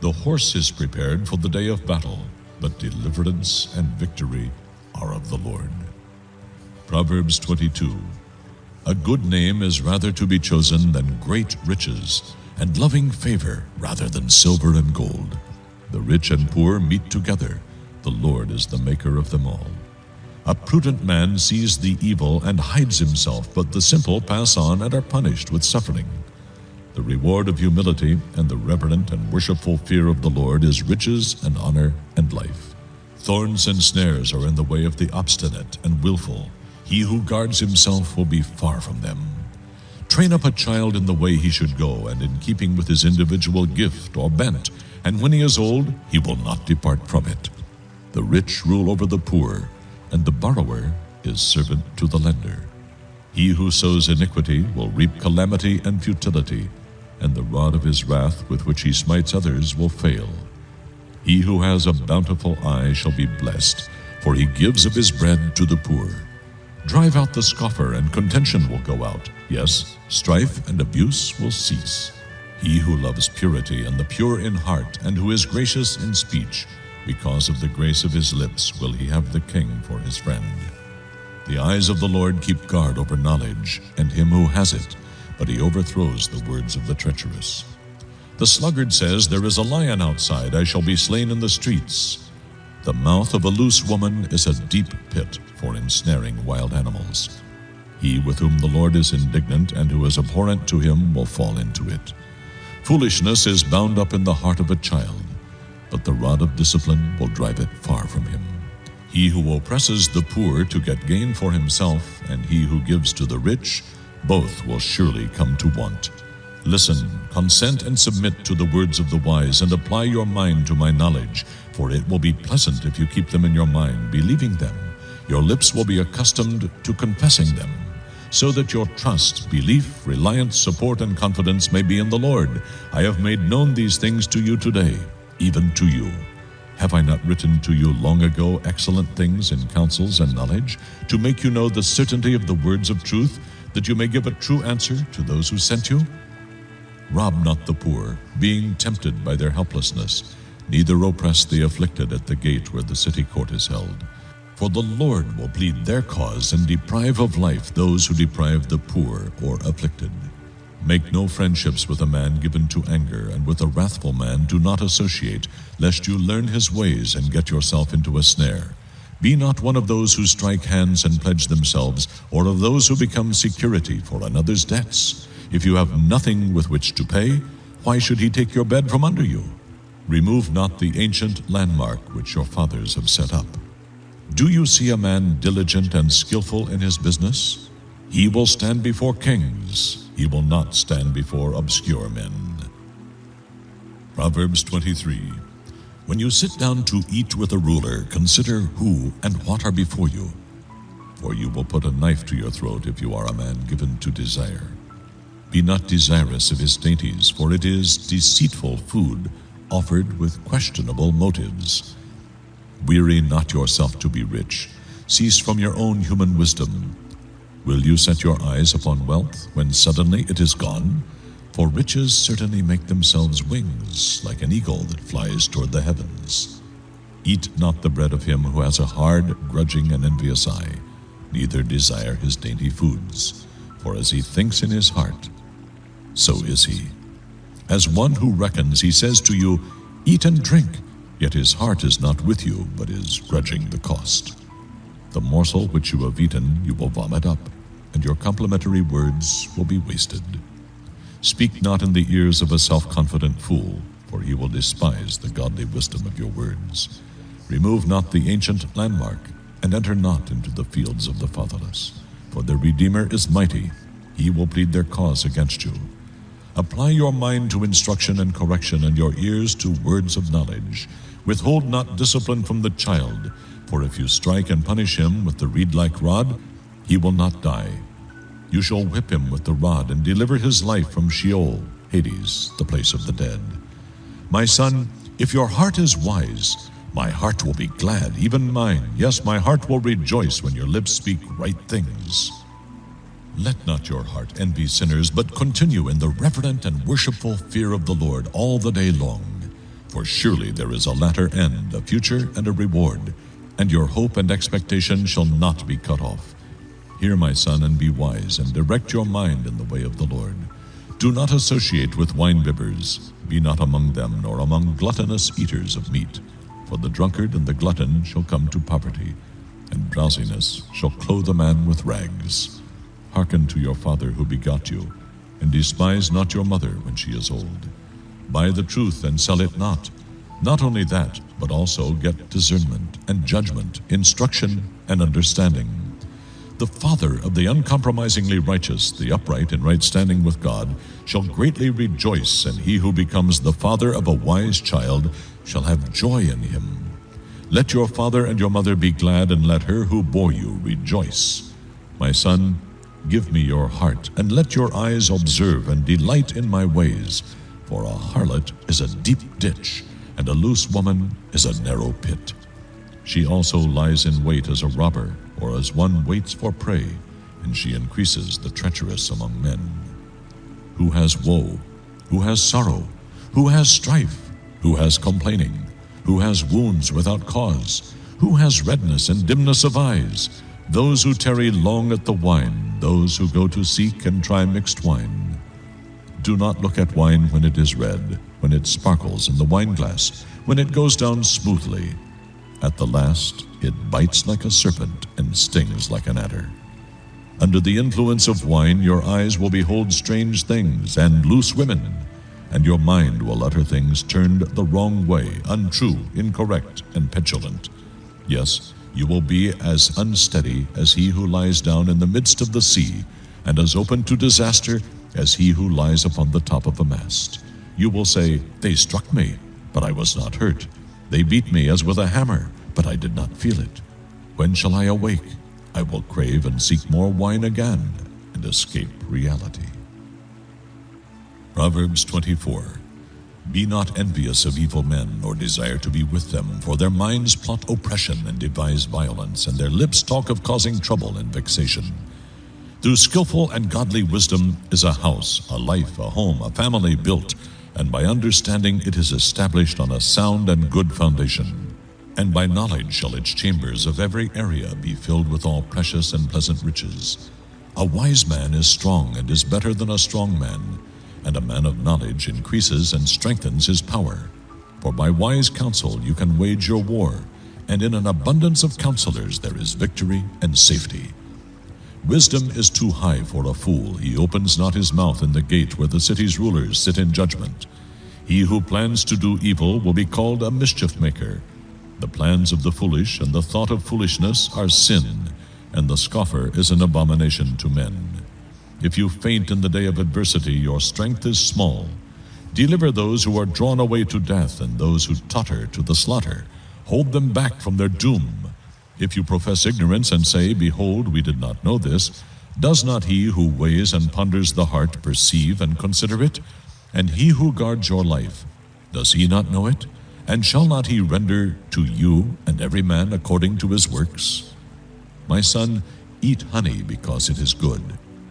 The horse is prepared for the day of battle, but deliverance and victory are of the Lord. Proverbs 22. A good name is rather to be chosen than great riches, and loving favor rather than silver and gold. The rich and poor meet together. The Lord is the maker of them all. A prudent man sees the evil and hides himself, but the simple pass on and are punished with suffering. The reward of humility and the reverent and worshipful fear of the Lord is riches and honor and life. Thorns and snares are in the way of the obstinate and willful. He who guards himself will be far from them. Train up a child in the way he should go, and in keeping with his individual gift or bent, and when he is old, he will not depart from it. The rich rule over the poor, and the borrower is servant to the lender. He who sows iniquity will reap calamity and futility, and the rod of his wrath with which he smites others will fail. He who has a bountiful eye shall be blessed, for he gives of his bread to the poor. Drive out the scoffer, and contention will go out. Yes, strife and abuse will cease. He who loves purity and the pure in heart, and who is gracious in speech, because of the grace of his lips will he have the king for his friend. The eyes of the Lord keep guard over knowledge, and him who has it, but he overthrows the words of the treacherous. The sluggard says, "There is a lion outside, I shall be slain in the streets." The mouth of a loose woman is a deep pit for ensnaring wild animals. He with whom the Lord is indignant and who is abhorrent to him will fall into it. Foolishness is bound up in the heart of a child, but the rod of discipline will drive it far from him. He who oppresses the poor to get gain for himself, and he who gives to the rich, both will surely come to want. Listen, consent and submit to the words of the wise, and apply your mind to my knowledge, for it will be pleasant if you keep them in your mind, believing them. Your lips will be accustomed to confessing them, so that your trust, belief, reliance, support, and confidence may be in the Lord. I have made known these things to you today, even to you. Have I not written to you long ago excellent things in counsels and knowledge, to make you know the certainty of the words of truth, that you may give a true answer to those who sent you? Rob not the poor, being tempted by their helplessness, neither oppress the afflicted at the gate where the city court is held. For the Lord will plead their cause and deprive of life those who deprive the poor or afflicted. Make no friendships with a man given to anger, and with a wrathful man do not associate, lest you learn his ways and get yourself into a snare. Be not one of those who strike hands and pledge themselves, or of those who become security for another's debts. If you have nothing with which to pay, why should he take your bed from under you? Remove not the ancient landmark which your fathers have set up. Do you see a man diligent and skillful in his business? He will stand before kings. He will not stand before obscure men. Proverbs 23. When you sit down to eat with a ruler, consider who and what are before you. For you will put a knife to your throat if you are a man given to desire. Be not desirous of his dainties, for it is deceitful food, offered with questionable motives. Weary not yourself to be rich. Cease from your own human wisdom. Will you set your eyes upon wealth when suddenly it is gone? For riches certainly make themselves wings, like an eagle that flies toward the heavens. Eat not the bread of him who has a hard, grudging, and envious eye, neither desire his dainty foods. For as he thinks in his heart, so is he. As one who reckons, he says to you, eat and drink, yet his heart is not with you, but is grudging the cost. The morsel which you have eaten you will vomit up, and your complimentary words will be wasted. Speak not in the ears of a self-confident fool, for he will despise the godly wisdom of your words. Remove not the ancient landmark, and enter not into the fields of the fatherless. For their Redeemer is mighty, he will plead their cause against you. Apply your mind to instruction and correction, and your ears to words of knowledge. Withhold not discipline from the child, for if you strike and punish him with the reed-like rod, he will not die. You shall whip him with the rod, and deliver his life from Sheol, Hades, the place of the dead. My son, if your heart is wise, my heart will be glad, even mine. Yes, my heart will rejoice when your lips speak right things. Let not your heart envy sinners, but continue in the reverent and worshipful fear of the Lord all the day long. For surely there is a latter end, a future, and a reward, and your hope and expectation shall not be cut off. Hear, my son, and be wise, and direct your mind in the way of the Lord. Do not associate with wine-bibbers. Be not among them, nor among gluttonous eaters of meat. For the drunkard and the glutton shall come to poverty, and drowsiness shall clothe a man with rags. Hearken to your father who begot you, and despise not your mother when she is old. Buy the truth and sell it not. Not only that, but also get discernment and judgment, instruction and understanding. The father of the uncompromisingly righteous, the upright in right standing with God, shall greatly rejoice, and he who becomes the father of a wise child shall have joy in him. Let your father and your mother be glad, and let her who bore you rejoice. My son, give me your heart, and let your eyes observe and delight in my ways. For a harlot is a deep ditch, and a loose woman is a narrow pit. She also lies in wait as a robber, or as one waits for prey, and she increases the treacherous among men. Who has woe? Who has sorrow? Who has strife? Who has complaining? Who has wounds without cause? Who has redness and dimness of eyes? Those who tarry long at the wine, those who go to seek and try mixed wine. Do not look at wine when it is red, when it sparkles in the wineglass, when it goes down smoothly. At the last, it bites like a serpent and stings like an adder. Under the influence of wine, your eyes will behold strange things and loose women, and your mind will utter things turned the wrong way, untrue, incorrect, and petulant. Yes, you will be as unsteady as he who lies down in the midst of the sea, and as open to disaster as he who lies upon the top of a mast. You will say, they struck me, but I was not hurt. They beat me as with a hammer, but I did not feel it. When shall I awake? I will crave and seek more wine again, and escape reality. Proverbs 24. Be not envious of evil men, nor desire to be with them, for their minds plot oppression and devise violence, and their lips talk of causing trouble and vexation. Through skillful and godly wisdom is a house, a life, a home, a family built, and by understanding it is established on a sound and good foundation. And by knowledge shall its chambers of every area be filled with all precious and pleasant riches. A wise man is strong and is better than a strong man, and a man of knowledge increases and strengthens his power. For by wise counsel you can wage your war, and in an abundance of counselors there is victory and safety. Wisdom is too high for a fool. He opens not his mouth in the gate where the city's rulers sit in judgment. He who plans to do evil will be called a mischief maker. The plans of the foolish and the thought of foolishness are sin, and the scoffer is an abomination to men. If you faint in the day of adversity, your strength is small. Deliver those who are drawn away to death, and those who totter to the slaughter. Hold them back from their doom. If you profess ignorance and say, Behold, we did not know this, does not he who weighs and ponders the heart perceive and consider it? And he who guards your life, does he not know it? And shall not he render to you and every man according to his works? My son, eat honey because it is good,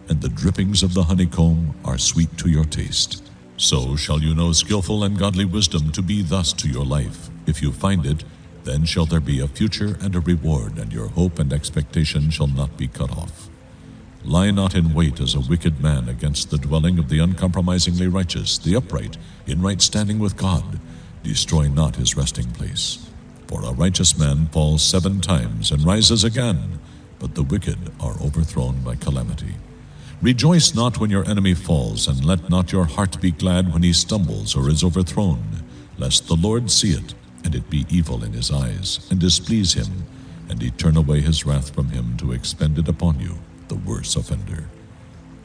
and the drippings of the honeycomb are sweet to your taste. So shall you know skillful and godly wisdom to be thus to your life. If you find it, then shall there be a future and a reward, and your hope and expectation shall not be cut off. Lie not in wait as a wicked man against the dwelling of the uncompromisingly righteous, the upright, in right standing with God. Destroy not his resting place. For a righteous man falls 7 times and rises again, but the wicked are overthrown by calamity. Rejoice not when your enemy falls, and let not your heart be glad when he stumbles or is overthrown, lest the Lord see it, and it be evil in his eyes, and displease him, and he turn away his wrath from him to expend it upon you, the worse offender.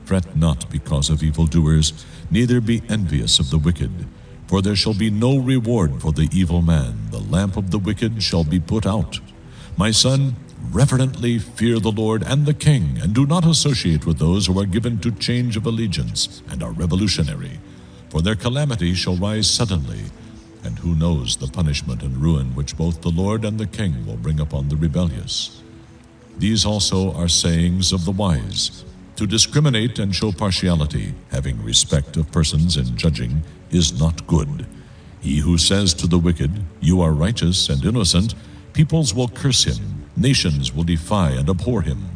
Fret not because of evildoers, neither be envious of the wicked, for there shall be no reward for the evil man. The lamp of the wicked shall be put out. My son, reverently fear the Lord and the king, and do not associate with those who are given to change of allegiance and are revolutionary, for their calamity shall rise suddenly, and who knows the punishment and ruin which both the Lord and the king will bring upon the rebellious. These also are sayings of the wise. To discriminate and show partiality, having respect of persons in judging, is not good. He who says to the wicked, You are righteous and innocent, peoples will curse him, nations will defy and abhor him.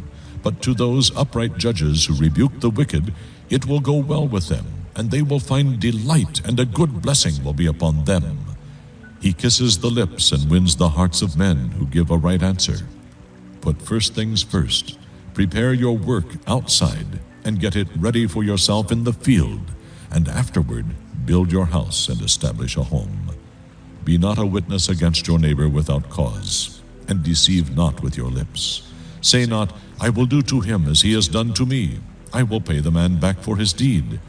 But to those upright judges who rebuke the wicked, it will go well with them, and they will find delight, and a good blessing will be upon them. He kisses the lips and wins the hearts of men who give a right answer. Put first things first. Prepare your work outside, and get it ready for yourself in the field, and afterward build your house and establish a home. Be not a witness against your neighbor without cause, and deceive not with your lips. Say not, I will do to him as he has done to me. I will pay the man back for his deed.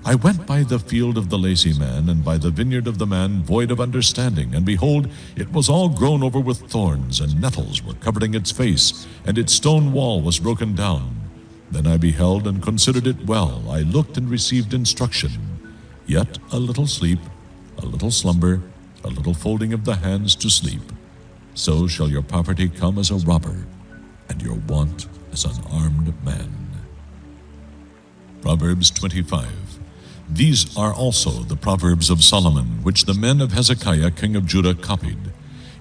I went by the field of the lazy man, and by the vineyard of the man void of understanding, and behold, it was all grown over with thorns, and nettles were covering its face, and its stone wall was broken down. Then I beheld and considered it well. I looked and received instruction. Yet a little sleep, a little slumber, a little folding of the hands to sleep. So shall your poverty come as a robber, and your want as an armed man. Proverbs 25. These are also the Proverbs of Solomon, which the men of Hezekiah king of Judah copied.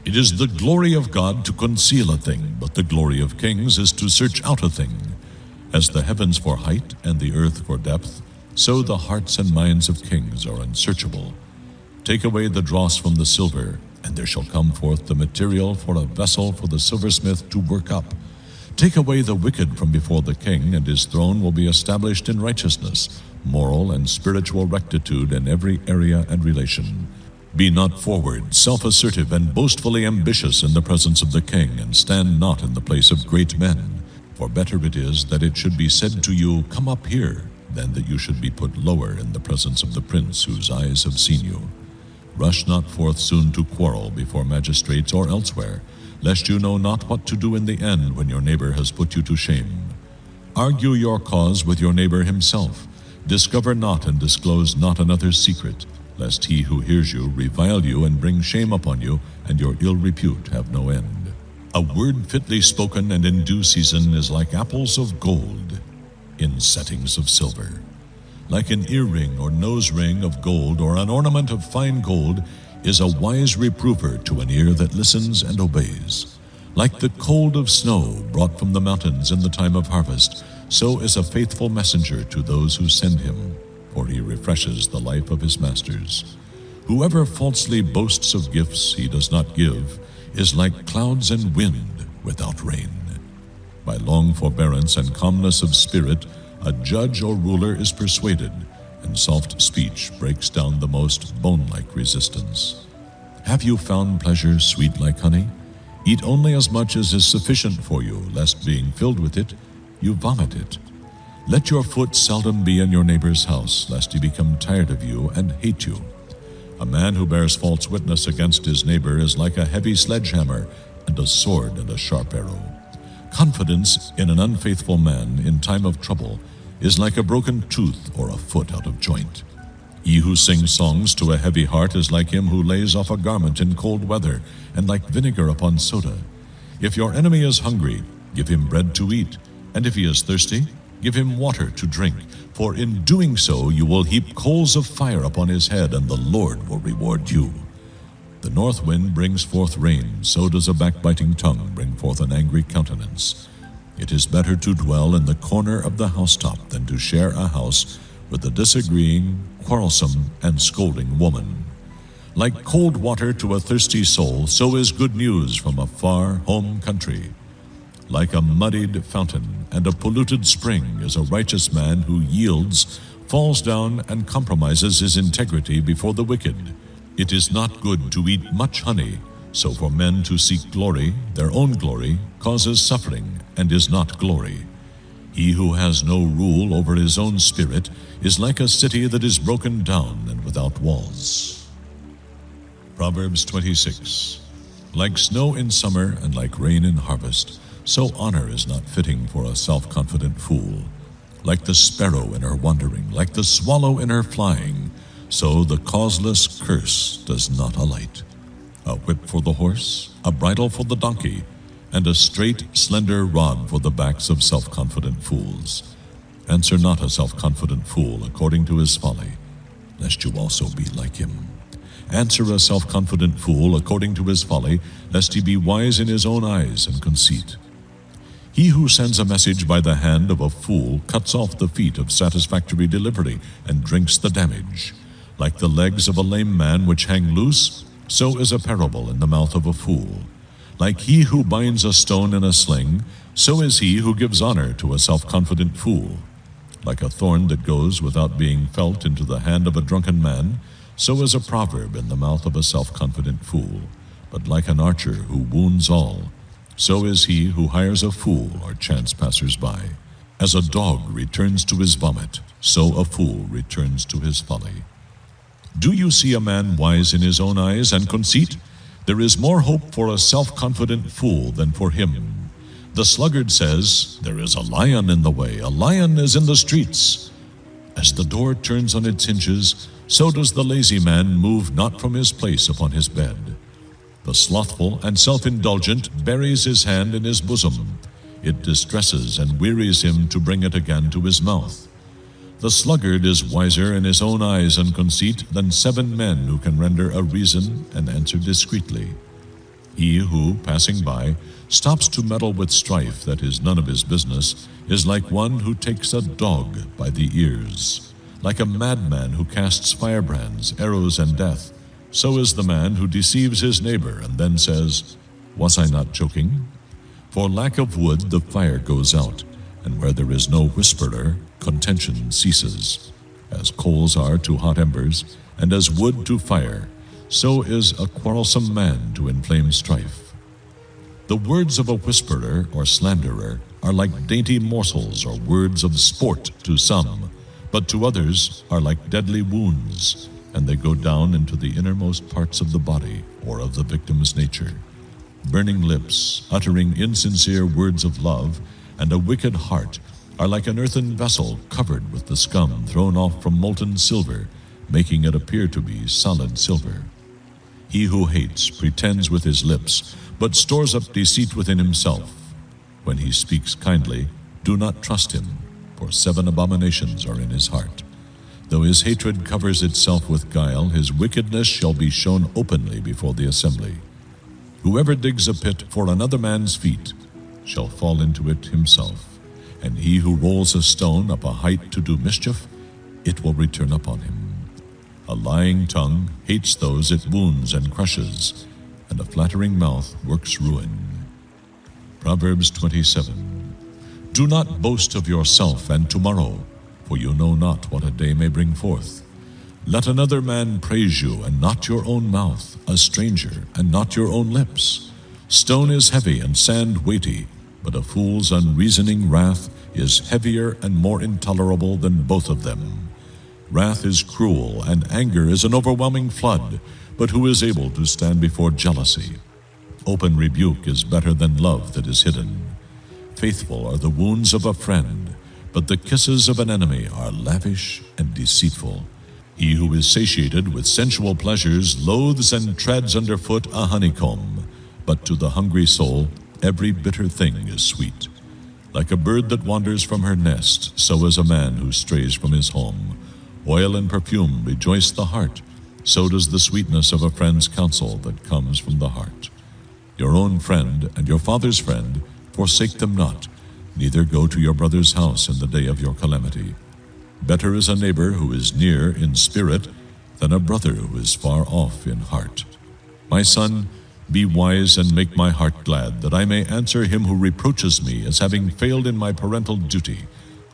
It is the glory of God to conceal a thing, but the glory of kings is to search out a thing. As the heavens for height and the earth for depth, so the hearts and minds of kings are unsearchable. Take away the dross from the silver, and there shall come forth the material for a vessel for the silversmith to work up. Take away the wicked from before the king, and his throne will be established in righteousness, moral and spiritual rectitude in every area and relation. Be not forward, self-assertive, and boastfully ambitious in the presence of the king, and stand not in the place of great men. For better it is that it should be said to you, Come up here, than that you should be put lower in the presence of the prince whose eyes have seen you. Rush not forth soon to quarrel before magistrates or elsewhere, lest you know not what to do in the end when your neighbor has put you to shame. Argue your cause with your neighbor himself. Discover not and disclose not another's secret. lest he who hears you revile you and bring shame upon you, and your ill repute have no end. A word fitly spoken and in due season is like apples of gold in settings of silver. Like an earring or nose ring of gold, or an ornament of fine gold, is a wise reprover to an ear that listens and obeys. Like the cold of snow brought from the mountains in the time of harvest, so is a faithful messenger to those who send him, for he refreshes the life of his masters. Whoever falsely boasts of gifts he does not give is like clouds and wind without rain. By long forbearance and calmness of spirit, a judge or ruler is persuaded, and soft speech breaks down the most bone-like resistance. Have you found pleasure sweet like honey? Eat only as much as is sufficient for you, lest being filled with it, you vomit it. Let your foot seldom be in your neighbor's house, lest he become tired of you and hate you. A man who bears false witness against his neighbor is like a heavy sledgehammer and a sword and a sharp arrow. Confidence in an unfaithful man in time of trouble is like a broken tooth or a foot out of joint. He who sings songs to a heavy heart is like him who lays off a garment in cold weather, and like vinegar upon soda. If your enemy is hungry, give him bread to eat, and if he is thirsty, give him water to drink. For in doing so you will heap coals of fire upon his head, and the Lord will reward you. The north wind brings forth rain, so does a backbiting tongue bring forth an angry countenance. It is better to dwell in the corner of the housetop than to share a house with a disagreeing, quarrelsome, and scolding woman. Like cold water to a thirsty soul, so is good news from a far home country. Like a muddied fountain and a polluted spring is a righteous man who yields, falls down, and compromises his integrity before the wicked. It is not good to eat much honey, so for men to seek glory, their own glory, causes suffering and is not glory. He who has no rule over his own spirit is like a city that is broken down and without walls. Proverbs 26. Like snow in summer and like rain in harvest, so honor is not fitting for a self-confident fool. Like the sparrow in her wandering, like the swallow in her flying, so the causeless curse does not alight. A whip for the horse, a bridle for the donkey, and a straight, slender rod for the backs of self-confident fools. Answer not a self-confident fool according to his folly, lest you also be like him. Answer a self-confident fool according to his folly, lest he be wise in his own eyes and conceit. He who sends a message by the hand of a fool cuts off the feet of satisfactory delivery and drinks the damage. Like the legs of a lame man which hang loose, so is a parable in the mouth of a fool. Like he who binds a stone in a sling, so is he who gives honor to a self-confident fool. Like a thorn that goes without being felt into the hand of a drunken man, so is a proverb in the mouth of a self-confident fool. But like an archer who wounds all, so is he who hires a fool or chance passers-by. As a dog returns to his vomit, so a fool returns to his folly. Do you see a man wise in his own eyes and conceit? There is more hope for a self-confident fool than for him. The sluggard says, "There is a lion in the way, a lion is in the streets." As the door turns on its hinges, so does the lazy man move not from his place upon his bed. The slothful and self-indulgent buries his hand in his bosom. It distresses and wearies him to bring it again to his mouth. The sluggard is wiser in his own eyes and conceit than 7 men who can render a reason and answer discreetly. He who, passing by, stops to meddle with strife that is none of his business is like one who takes a dog by the ears. Like a madman who casts firebrands, arrows, and death, so is the man who deceives his neighbor and then says, "Was I not joking?" For lack of wood the fire goes out, and where there is no whisperer, contention ceases. As coals are to hot embers, and as wood to fire, so is a quarrelsome man to inflame strife. The words of a whisperer or slanderer are like dainty morsels or words of sport to some, but to others are like deadly wounds, and they go down into the innermost parts of the body or of the victim's nature. Burning lips, uttering insincere words of love, and a wicked heart are like an earthen vessel covered with the scum thrown off from molten silver, making it appear to be solid silver. He who hates pretends with his lips, but stores up deceit within himself. When he speaks kindly, do not trust him, for 7 abominations are in his heart. Though his hatred covers itself with guile, his wickedness shall be shown openly before the assembly. Whoever digs a pit for another man's feet shall fall into it himself, and he who rolls a stone up a height to do mischief, it will return upon him. A lying tongue hates those it wounds and crushes, and a flattering mouth works ruin. Proverbs 27. Do not boast of yourself and tomorrow, for you know not what a day may bring forth. Let another man praise you, and not your own mouth, a stranger, and not your own lips. Stone is heavy and sand weighty, but a fool's unreasoning wrath is heavier and more intolerable than both of them. Wrath is cruel, and anger is an overwhelming flood, but who is able to stand before jealousy? Open rebuke is better than love that is hidden. Faithful are the wounds of a friend, but the kisses of an enemy are lavish and deceitful. He who is satiated with sensual pleasures loathes and treads underfoot a honeycomb, but to the hungry soul every bitter thing is sweet. Like a bird that wanders from her nest, so is a man who strays from his home. Oil and perfume rejoice the heart, so does the sweetness of a friend's counsel that comes from the heart. Your own friend and your father's friend, forsake them not, neither go to your brother's house in the day of your calamity. Better is a neighbor who is near in spirit than a brother who is far off in heart. My son, be wise and make my heart glad, that I may answer him who reproaches me as having failed in my parental duty.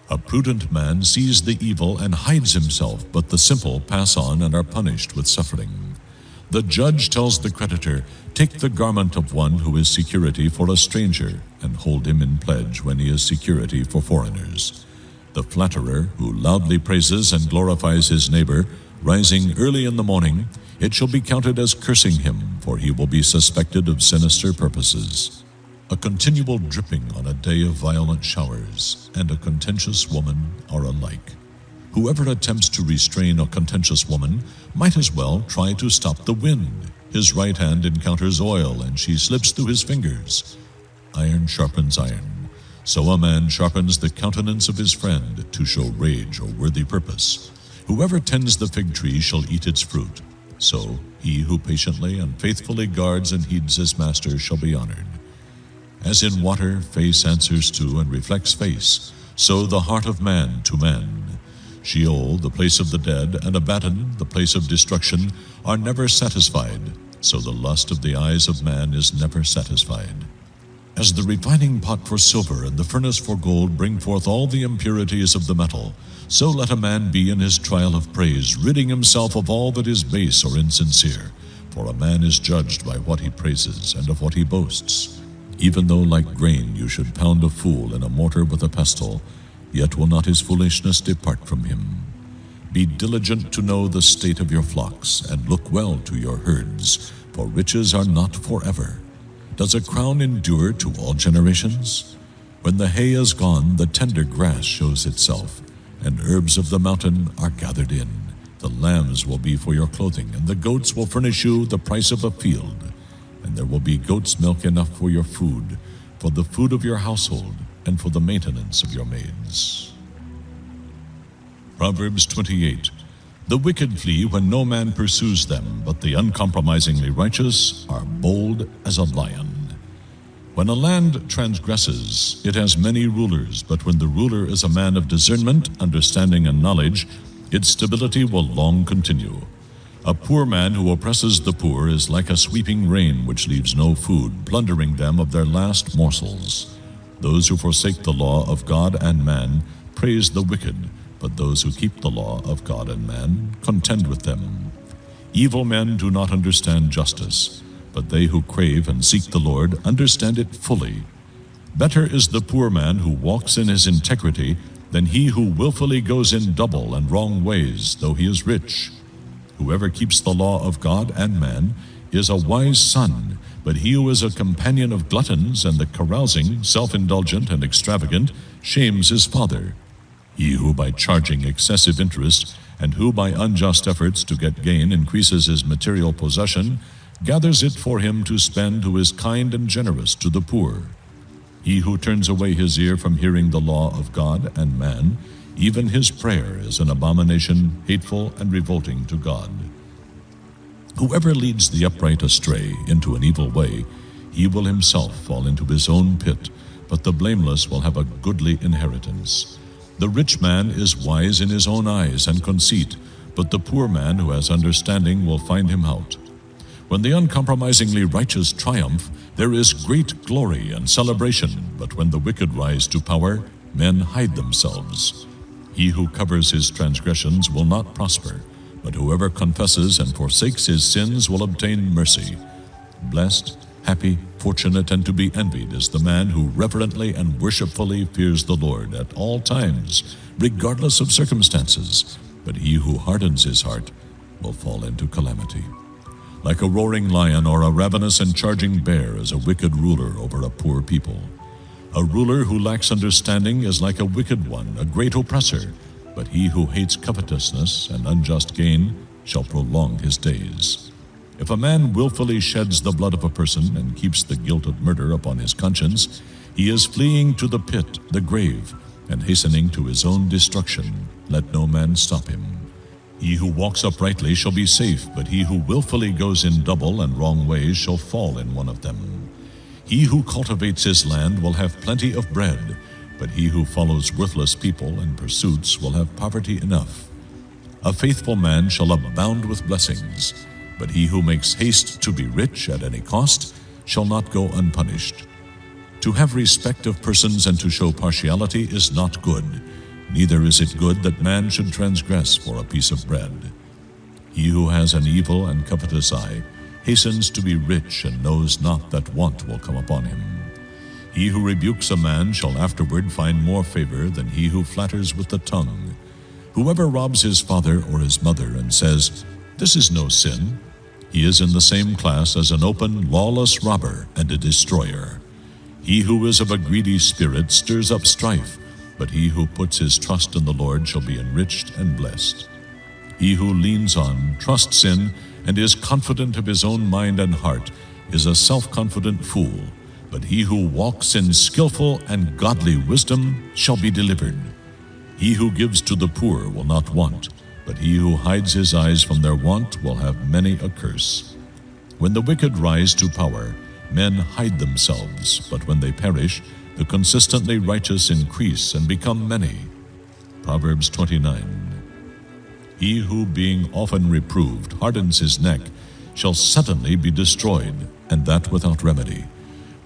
A prudent man sees the evil and hides himself, but the simple pass on and are punished with suffering. The judge tells the creditor, take the garment of one who is security for a stranger, and hold him in pledge when he is security for foreigners. The flatterer, who loudly praises and glorifies his neighbor, rising early in the morning, it shall be counted as cursing him, for he will be suspected of sinister purposes. A continual dripping on a day of violent showers, and a contentious woman are alike. Whoever attempts to restrain a contentious woman might as well try to stop the wind. His right hand encounters oil, and she slips through his fingers. Iron sharpens iron. So a man sharpens the countenance of his friend to show rage or worthy purpose. Whoever tends the fig tree shall eat its fruit. So he who patiently and faithfully guards and heeds his master shall be honored. As in water face answers to and reflects face, so the heart of man to man. Sheol, the place of the dead, and Abaddon, the place of destruction, are never satisfied, so the lust of the eyes of man is never satisfied. As the refining pot for silver and the furnace for gold bring forth all the impurities of the metal, so let a man be in his trial of praise, ridding himself of all that is base or insincere. For a man is judged by what he praises and of what he boasts. Even though like grain you should pound a fool in a mortar with a pestle, yet will not his foolishness depart from him. Be diligent to know the state of your flocks, and look well to your herds, for riches are not forever. Does a crown endure to all generations? When the hay is gone, the tender grass shows itself, and herbs of the mountain are gathered in. The lambs will be for your clothing, and the goats will furnish you the price of a field. And there will be goat's milk enough for your food, for the food of your household, and for the maintenance of your maids. Proverbs 28. The wicked flee when no man pursues them, but the uncompromisingly righteous are bold as a lion. When a land transgresses, it has many rulers, but when the ruler is a man of discernment, understanding, and knowledge, its stability will long continue. A poor man who oppresses the poor is like a sweeping rain which leaves no food, plundering them of their last morsels. Those who forsake the law of God and man praise the wicked, but those who keep the law of God and man contend with them. Evil men do not understand justice, but they who crave and seek the Lord understand it fully. Better is the poor man who walks in his integrity than he who willfully goes in double and wrong ways, though he is rich. Whoever keeps the law of God and man is a wise son, but he who is a companion of gluttons and the carousing, self-indulgent and extravagant, shames his father. He who by charging excessive interest, and who by unjust efforts to get gain increases his material possession, gathers it for him to spend who is kind and generous to the poor. He who turns away his ear from hearing the law of God and man, even his prayer is an abomination, hateful and revolting to God. Whoever leads the upright astray into an evil way, he will himself fall into his own pit, but the blameless will have a goodly inheritance. The rich man is wise in his own eyes and conceit, but the poor man who has understanding will find him out. When the uncompromisingly righteous triumph, there is great glory and celebration, but when the wicked rise to power, men hide themselves. He who covers his transgressions will not prosper, but whoever confesses and forsakes his sins will obtain mercy. Blessed, happy, fortunate, and to be envied is the man who reverently and worshipfully fears the Lord at all times, regardless of circumstances. But he who hardens his heart will fall into calamity. Like a roaring lion or a ravenous and charging bear is a wicked ruler over a poor people. A ruler who lacks understanding is like a wicked one, a great oppressor, but he who hates covetousness and unjust gain shall prolong his days. If a man willfully sheds the blood of a person and keeps the guilt of murder upon his conscience, he is fleeing to the pit, the grave, and hastening to his own destruction. Let no man stop him. He who walks uprightly shall be safe, but he who willfully goes in double and wrong ways shall fall in one of them. He who cultivates his land will have plenty of bread, but he who follows worthless people and pursuits will have poverty enough. A faithful man shall abound with blessings, but he who makes haste to be rich at any cost shall not go unpunished. To have respect of persons and to show partiality is not good, neither is it good that man should transgress for a piece of bread. He who has an evil and covetous eye hastens to be rich and knows not that want will come upon him. He who rebukes a man shall afterward find more favor than he who flatters with the tongue. Whoever robs his father or his mother and says, "This is no sin," he is in the same class as an open, lawless robber and a destroyer. He who is of a greedy spirit stirs up strife, but he who puts his trust in the Lord shall be enriched and blessed. He who leans on, trusts in, and is confident of his own mind and heart is a self-confident fool, but he who walks in skillful and godly wisdom shall be delivered. He who gives to the poor will not want, but he who hides his eyes from their want will have many a curse. When the wicked rise to power, men hide themselves, but when they perish, the consistently righteous increase and become many. Proverbs 29. He who, being often reproved, hardens his neck, shall suddenly be destroyed, and that without remedy.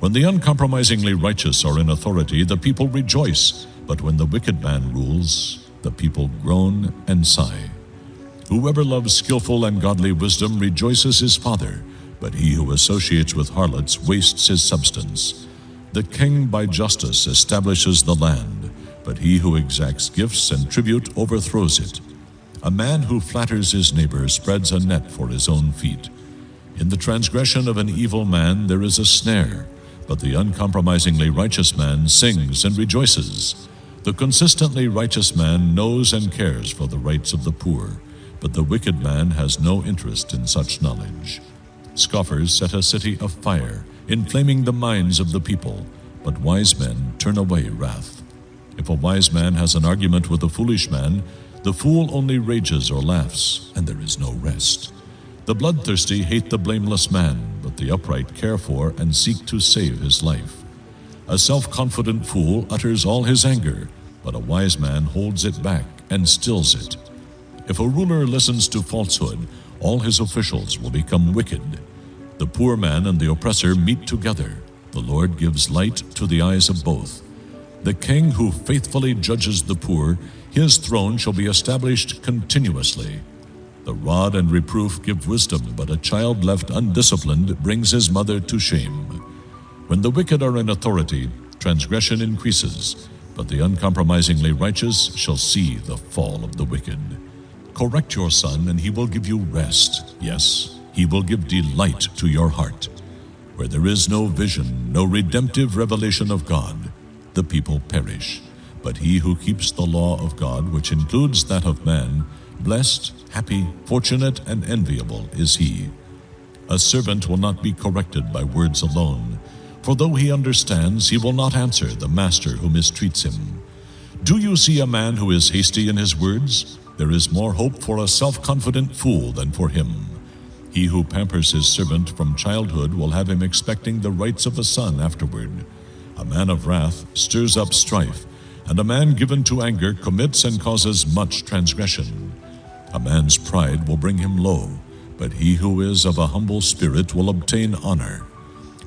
When the uncompromisingly righteous are in authority, the people rejoice, but when the wicked man rules, the people groan and sigh. Whoever loves skillful and godly wisdom rejoices his father, but he who associates with harlots wastes his substance. The king by justice establishes the land, but he who exacts gifts and tribute overthrows it. A man who flatters his neighbor spreads a net for his own feet. In the transgression of an evil man there is a snare, but the uncompromisingly righteous man sings and rejoices. The consistently righteous man knows and cares for the rights of the poor, but the wicked man has no interest in such knowledge. Scoffers set a city afire, inflaming the minds of the people, but wise men turn away wrath. If a wise man has an argument with a foolish man, the fool only rages or laughs, and there is no rest. The bloodthirsty hate the blameless man, but the upright care for and seek to save his life. A self-confident fool utters all his anger, but a wise man holds it back and stills it. If a ruler listens to falsehood, all his officials will become wicked. The poor man and the oppressor meet together. The Lord gives light to the eyes of both. The king who faithfully judges the poor, his throne shall be established continuously. The rod and reproof give wisdom, but a child left undisciplined brings his mother to shame. When the wicked are in authority, transgression increases, but the uncompromisingly righteous shall see the fall of the wicked. Correct your son, and he will give you rest. Yes, he will give delight to your heart. Where there is no vision, no redemptive revelation of God, the people perish. But he who keeps the law of God, which includes that of man, blessed, happy, fortunate, and enviable is he. A servant will not be corrected by words alone, for though he understands, he will not answer the master who mistreats him. Do you see a man who is hasty in his words? There is more hope for a self-confident fool than for him. He who pampers his servant from childhood will have him expecting the rights of a son afterward. A man of wrath stirs up strife, and a man given to anger commits and causes much transgression. A man's pride will bring him low, but he who is of a humble spirit will obtain honor.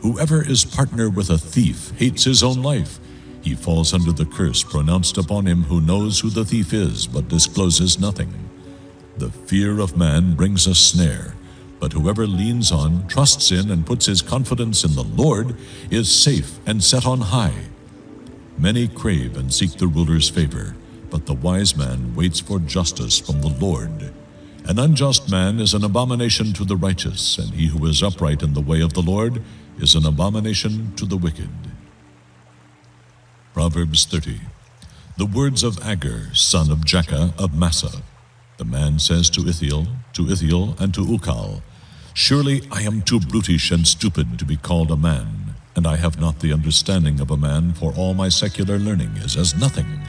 Whoever is partner with a thief hates his own life. He falls under the curse pronounced upon him who knows who the thief is, but discloses nothing. The fear of man brings a snare, but whoever leans on, trusts in, and puts his confidence in the Lord is safe and set on high. Many crave and seek the ruler's favor, but the wise man waits for justice from the Lord. An unjust man is an abomination to the righteous, and he who is upright in the way of the Lord is an abomination to the wicked. Proverbs 30. The words of Agur, son of Jakeh of Massa. The man says to Ithiel, and to Ukal, Surely I am too brutish and stupid to be called a man, and I have not the understanding of a man, for all my secular learning is as nothing.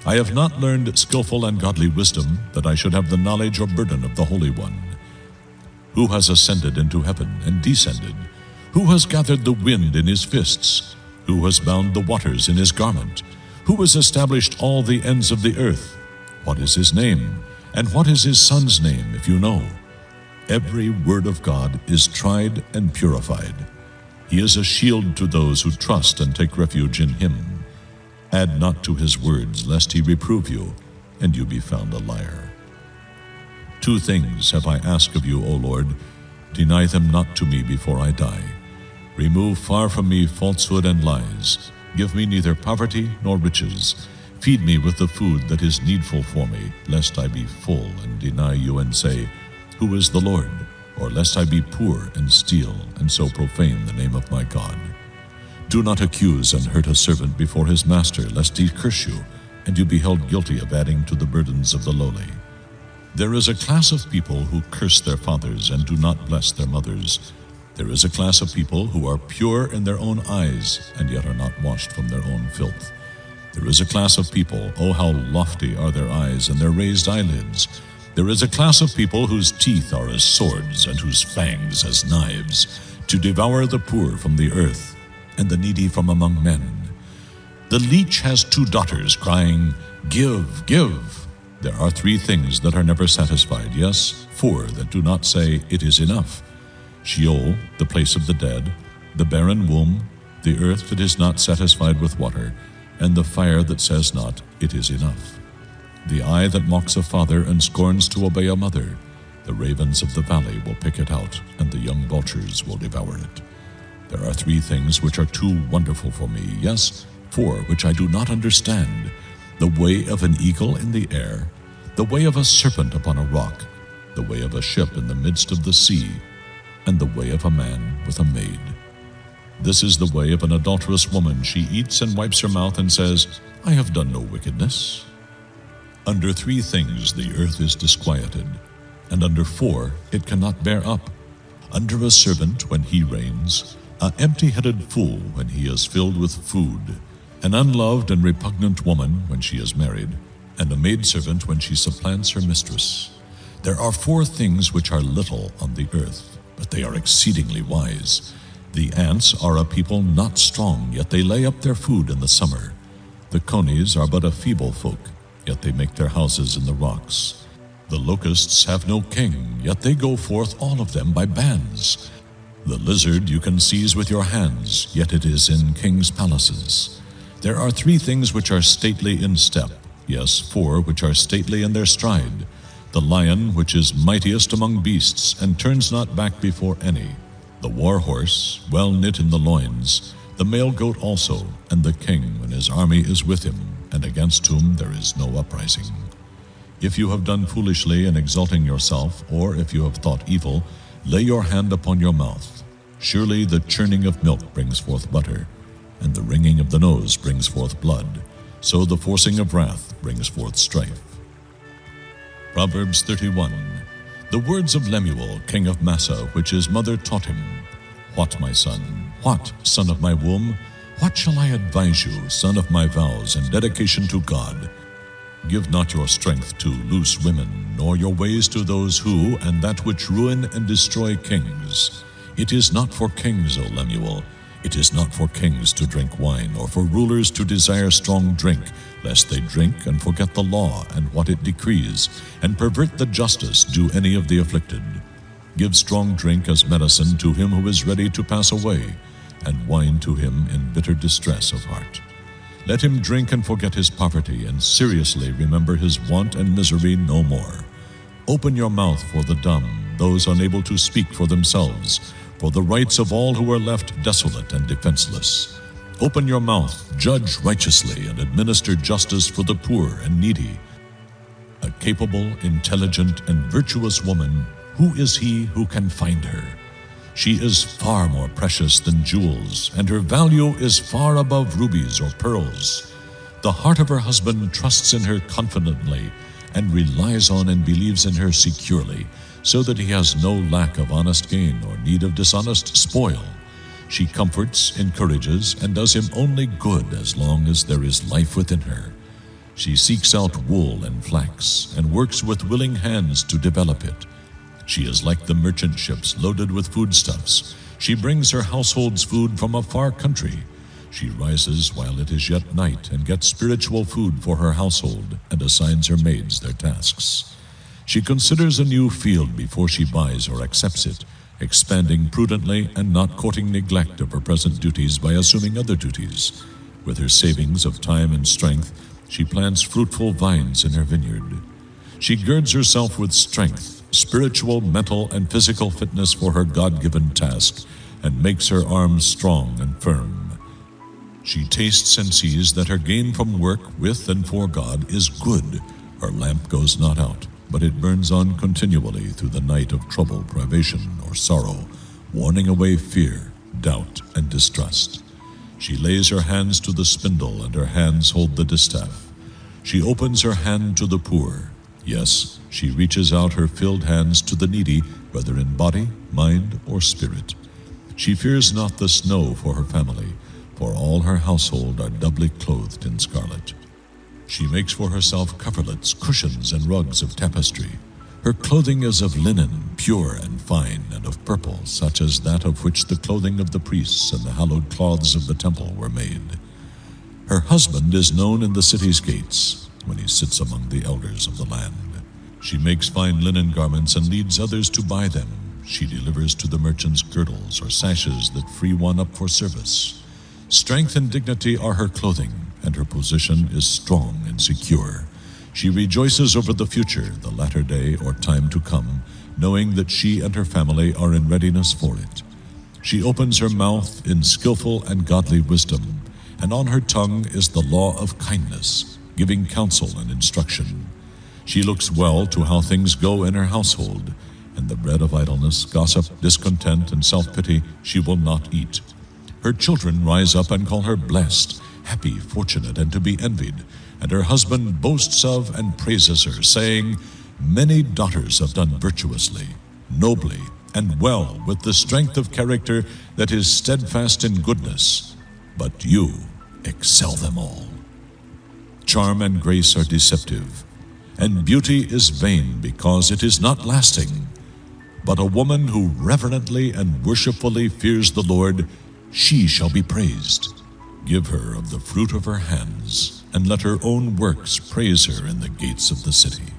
I have not learned skillful and godly wisdom, that I should have the knowledge or burden of the Holy One. Who has ascended into heaven and descended? Who has gathered the wind in his fists? Who has bound the waters in his garment? Who has established all the ends of the earth? What is his name? And what is his son's name, if you know? Every word of God is tried and purified. He is a shield to those who trust and take refuge in him. Add not to his words, lest he reprove you, and you be found a liar. 2 things have I asked of you, O Lord. Deny them not to me before I die. Remove far from me falsehood and lies. Give me neither poverty nor riches. Feed me with the food that is needful for me, lest I be full and deny you and say, Who is the Lord? Or lest I be poor and steal, and so profane the name of my God. Do not accuse and hurt a servant before his master, lest he curse you, and you be held guilty of adding to the burdens of the lowly. There is a class of people who curse their fathers and do not bless their mothers. There is a class of people who are pure in their own eyes, and yet are not washed from their own filth. There is a class of people, oh how lofty are their eyes and their raised eyelids. There is a class of people whose teeth are as swords and whose fangs as knives, to devour the poor from the earth, and the needy from among men. The leech has 2 daughters, crying, Give, give. There are 3 things that are never satisfied, yes, 4 that do not say, It is enough. Sheol, the place of the dead, the barren womb, the earth that is not satisfied with water, and the fire that says not, It is enough. The eye that mocks a father and scorns to obey a mother, the ravens of the valley will pick it out, and the young vultures will devour it. There are 3 things which are too wonderful for me, yes, 4 which I do not understand. The way of an eagle in the air, the way of a serpent upon a rock, the way of a ship in the midst of the sea, and the way of a man with a maid. This is the way of an adulterous woman. She eats and wipes her mouth and says, I have done no wickedness. Under 3 things the earth is disquieted, and under 4 it cannot bear up. Under a servant when he reigns, an empty-headed fool when he is filled with food, an unloved and repugnant woman when she is married, and a maidservant when she supplants her mistress. There are 4 things which are little on the earth, but they are exceedingly wise. The ants are a people not strong, yet they lay up their food in the summer. The conies are but a feeble folk, yet they make their houses in the rocks. The locusts have no king, yet they go forth all of them by bands. The lizard you can seize with your hands, yet it is in kings' palaces. There are 3 things which are stately in step, yes, 4 which are stately in their stride. The lion which is mightiest among beasts, and turns not back before any. The war horse, well knit in the loins. The male goat also, and the king when his army is with him, and against whom there is no uprising. If you have done foolishly in exalting yourself, or if you have thought evil, lay your hand upon your mouth. Surely the churning of milk brings forth butter, and the wringing of the nose brings forth blood. so the forcing of wrath brings forth strife. Proverbs 31. The words of Lemuel, king of Massa, which his mother taught him. What, my son? What, son of my womb? What shall I advise you, son of my vows and dedication to God? Give not your strength to loose women, nor your ways to those who, and that which ruin and destroy kings. It is not for kings, O Lemuel. It is not for kings to drink wine, or for rulers to desire strong drink, lest they drink and forget the law and what it decrees, and pervert the justice, do any of the afflicted. Give strong drink as medicine to him who is ready to pass away, and wine to him in bitter distress of heart. Let him drink and forget his poverty, and seriously remember his want and misery no more. Open your mouth for the dumb, those unable to speak for themselves, for the rights of all who are left desolate and defenseless. Open your mouth, judge righteously, and administer justice for the poor and needy. A capable, intelligent, and virtuous woman, who is he who can find her? She is far more precious than jewels, and her value is far above rubies or pearls. The heart of her husband trusts in her confidently, and relies on and believes in her securely, so that he has no lack of honest gain or need of dishonest spoil. She comforts, encourages, and does him only good as long as there is life within her. She seeks out wool and flax, and works with willing hands to develop it. She is like the merchant ships loaded with foodstuffs. She brings her household's food from a far country. She rises while it is yet night and gets spiritual food for her household and assigns her maids their tasks. She considers a new field before she buys or accepts it, expanding prudently and not courting neglect of her present duties by assuming other duties. With her savings of time and strength, she plants fruitful vines in her vineyard. She girds herself with strength, spiritual, mental, and physical fitness for her God-given task, and makes her arms strong and firm. She tastes and sees that her gain from work with and for God is good. Her lamp goes not out, but it burns on continually through the night of trouble, privation, or sorrow, warning away fear, doubt, and distrust. She lays her hands to the spindle, and her hands hold the distaff. She opens her hand to the poor. Yes, she reaches out her filled hands to the needy, whether in body, mind, or spirit. She fears not the snow for her family, for all her household are doubly clothed in scarlet. She makes for herself coverlets, cushions, and rugs of tapestry. Her clothing is of linen, pure and fine, and of purple, such as that of which the clothing of the priests and the hallowed cloths of the temple were made. Her husband is known in the city's gates, when he sits among the elders of the land. She makes fine linen garments and leads others to buy them. She delivers to the merchants girdles or sashes that free one up for service. Strength and dignity are her clothing, and her position is strong and secure. She rejoices over the future, the latter day or time to come, knowing that she and her family are in readiness for it. She opens her mouth in skillful and godly wisdom, and on her tongue is the law of kindness, giving counsel and instruction. She looks well to how things go in her household, and the bread of idleness, gossip, discontent, and self-pity she will not eat. Her children rise up and call her blessed, happy, fortunate, and to be envied, and her husband boasts of and praises her, saying, "Many daughters have done virtuously, nobly, and well, with the strength of character that is steadfast in goodness, but you excel them all." Charm and grace are deceptive, and beauty is vain because it is not lasting. But a woman who reverently and worshipfully fears the Lord, she shall be praised. Give her of the fruit of her hands, and let her own works praise her in the gates of the city.